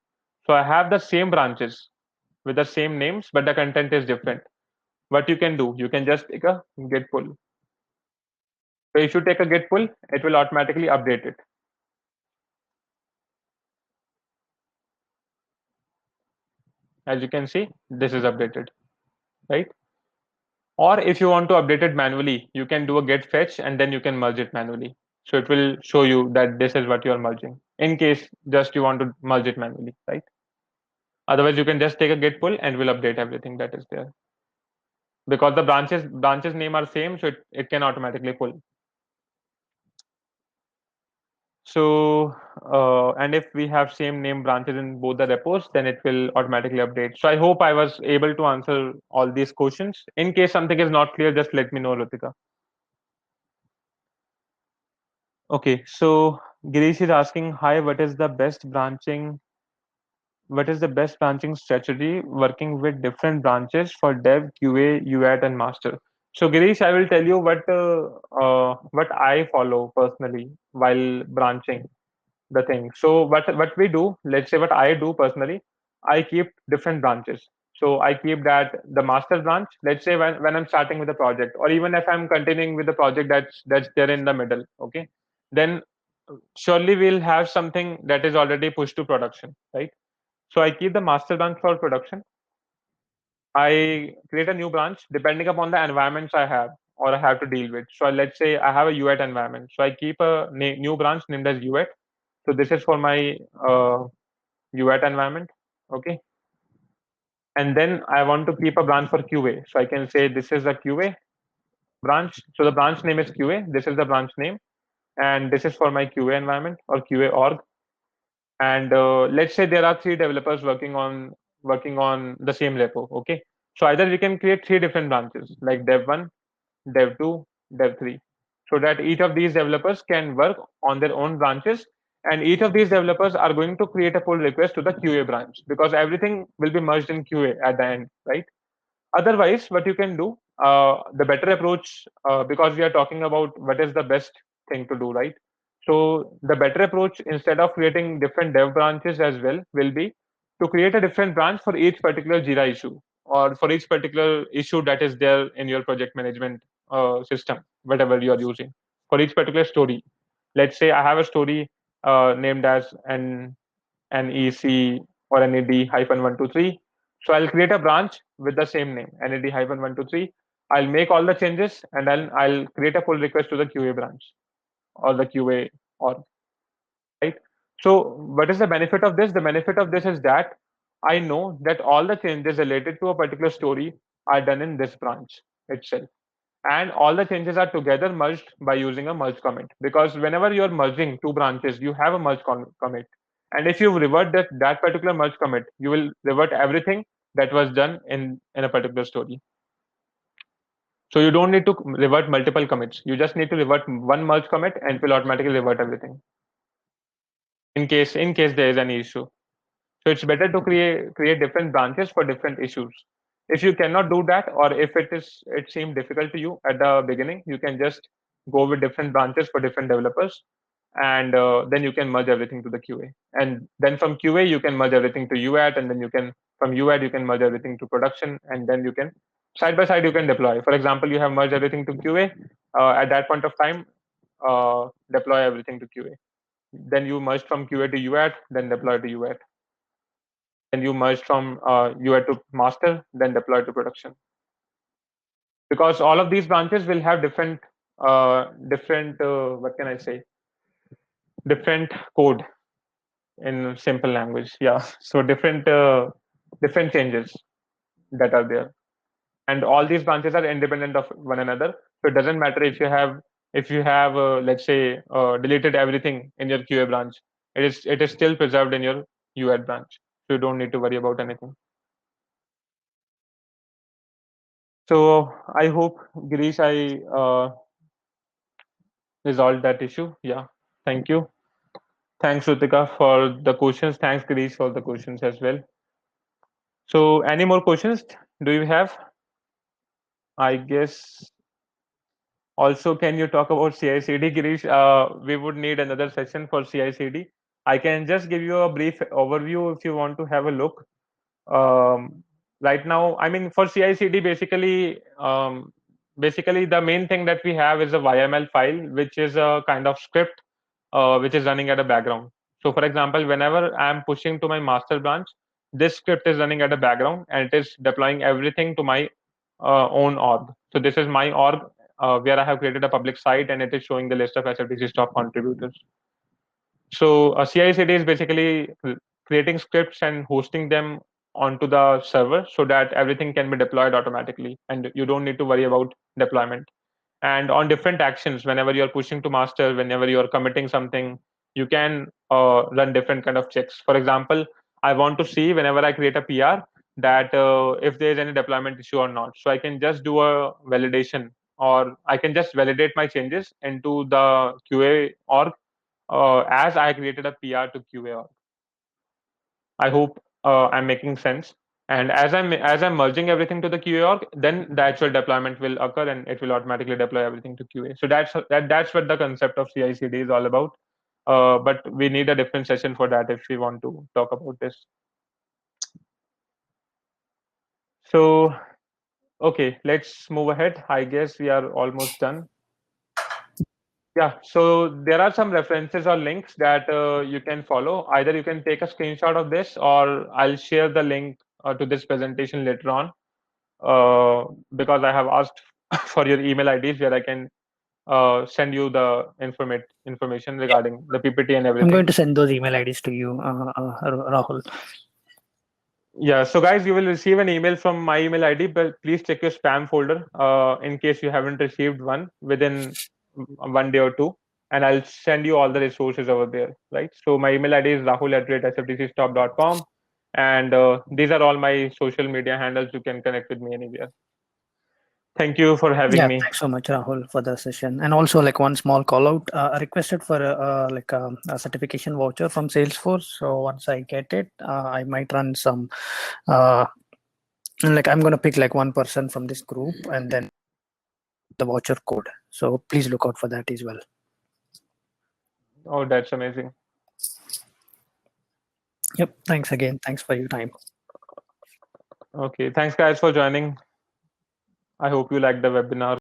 So I have the same branches with the same names, but the content is different. What you can do, you can just take a git pull. So if you take a git pull, it will automatically update it. As you can see, this is updated, right? Or if you want to update it manually, you can do a git fetch and then you can merge it manually. So it will show you that this is what you are merging in case just you want to merge it manually, right? Otherwise, you can just take a git pull and will update everything that is there. Because the branches name are same, so it can automatically pull. So and if we have same name branches in both the repos, then it will automatically update. So I hope I was able to answer all these questions. In case something is not clear, just let me know, Ritika. Okay, so Girish is asking, hi, what is the best branching strategy working with different branches for dev, QA, UAT, and master? So Girish, I will tell you what I follow personally while branching the thing. So what we do, let's say what I do personally, I keep different branches. So I keep that the master branch, let's say when I'm starting with a project, or even if I'm continuing with the project that's there in the middle, okay, then surely we'll have something that is already pushed to production, right? So I keep the master branch for production. I create a new branch depending upon the environments I have or I have to deal with. So let's say I have a UAT environment. So I keep a new branch named as UAT. So this is for my UAT environment. Okay. And then I want to keep a branch for QA. So I can say this is a QA branch. So the branch name is QA. This is the branch name. And this is for my QA environment or QA org. And let's say there are 3 developers working on the same repo. Okay. So either we can create 3 different branches like dev1, dev2, dev3, so that each of these developers can work on their own branches and each of these developers are going to create a pull request to the QA branch, because everything will be merged in QA at the end, right? Otherwise, what you can do, the better approach, because we are talking about what is the best thing to do, right? So the better approach, instead of creating different dev branches as well, will be to create a different branch for each particular Jira issue, or for each particular issue that is there in your project management system, whatever you are using, for each particular story. Let's say I have a story named as NEC or NED hyphen 123. So I'll create a branch with the same name, NED hyphen 123. I'll make all the changes, and then I'll create a pull request to the QA branch or the QA org, right? So what is the benefit of this? The benefit of this is that I know that all the changes related to a particular story are done in this branch itself, and all the changes are together merged by using a merge commit, because whenever you're merging two branches, you have a merge commit, and if you revert that particular merge commit, you will revert everything that was done in a particular story. So you don't need to revert multiple commits, you just need to revert one merge commit, and it will automatically revert everything in case there is any issue. So it's better to create different branches for different issues. If you cannot do that, or if it seemed difficult to you at the beginning, you can just go with different branches for different developers, and then you can merge everything to the QA. And then from QA you can merge everything to UAT, and then from UAT you can merge everything to production, and then you can side by side you can deploy. For example, you have merged everything to QA. At that point of time, deploy everything to QA. Then you merge from QA to UAT, then deploy to UAT. Then you merge from UAT to master, then deploy to production. Because all of these branches will have different what can I say, different code in simple language. Yeah, so different changes that are there, and all these branches are independent of one another. So it doesn't matter if you have let's say deleted everything in your QA branch, it is still preserved in your UAT branch, so you don't need to worry about anything. So I hope, Girish, I resolved that issue. Yeah, thank you. Thanks, Rutika, for the questions. Thanks, Girish, for the questions as well. So any more questions do you have? I guess also, can you talk about CI/CD, Girish? We would need another session for CI/CD. I can just give you a brief overview if you want to have a look. Right now, I mean, for CI/CD, basically the main thing that we have is a YML file, which is a kind of script which is running at a background. So, for example, whenever I'm pushing to my master branch, this script is running at a background, and it is deploying everything to my own org. So this is my org where I have created a public site, and it is showing the list of SFTC top contributors. So CI/CD is basically creating scripts and hosting them onto the server so that everything can be deployed automatically, and you don't need to worry about deployment. And on different actions, whenever you're pushing to master, whenever you're committing something, you can run different kind of checks. For example, I want to see whenever I create a PR that if there is any deployment issue or not. So I can just do a validation, or I can just validate my changes into the QA org as I created a PR to QA org. I hope I'm making sense. And as I'm merging everything to the QA org, then the actual deployment will occur, and it will automatically deploy everything to QA. So that's what the concept of CI/CD is all about. But we need a different session for that if we want to talk about this. So okay, let's move ahead. I guess we are almost done. Yeah, so there are some references or links that you can follow. Either you can take a screenshot of this, or I'll share the link to this presentation later on, because I have asked for your email IDs where I can send you the information regarding the PPT and I'm everything. going to send those email IDs to you, Rahul. Yeah, so guys, you will receive an email from my email ID, but please check your spam folder in case you haven't received one within 1 day or two, and I'll send you all the resources over there, right? So my email ID is rahul@sftcstop.com, and these are all my social media handles. You can connect with me anywhere. Thank you for having Yeah, me. thanks so much, Rahul, for the session. And also, like one small call out, I requested for a certification voucher from Salesforce. So once I get it, I might run some. And like I'm gonna pick like one person from this group, and then the voucher code. So please look out for that as well. Oh, that's amazing. Yep. Thanks again. Thanks for your time. Okay, thanks guys for joining. I hope you liked the webinar.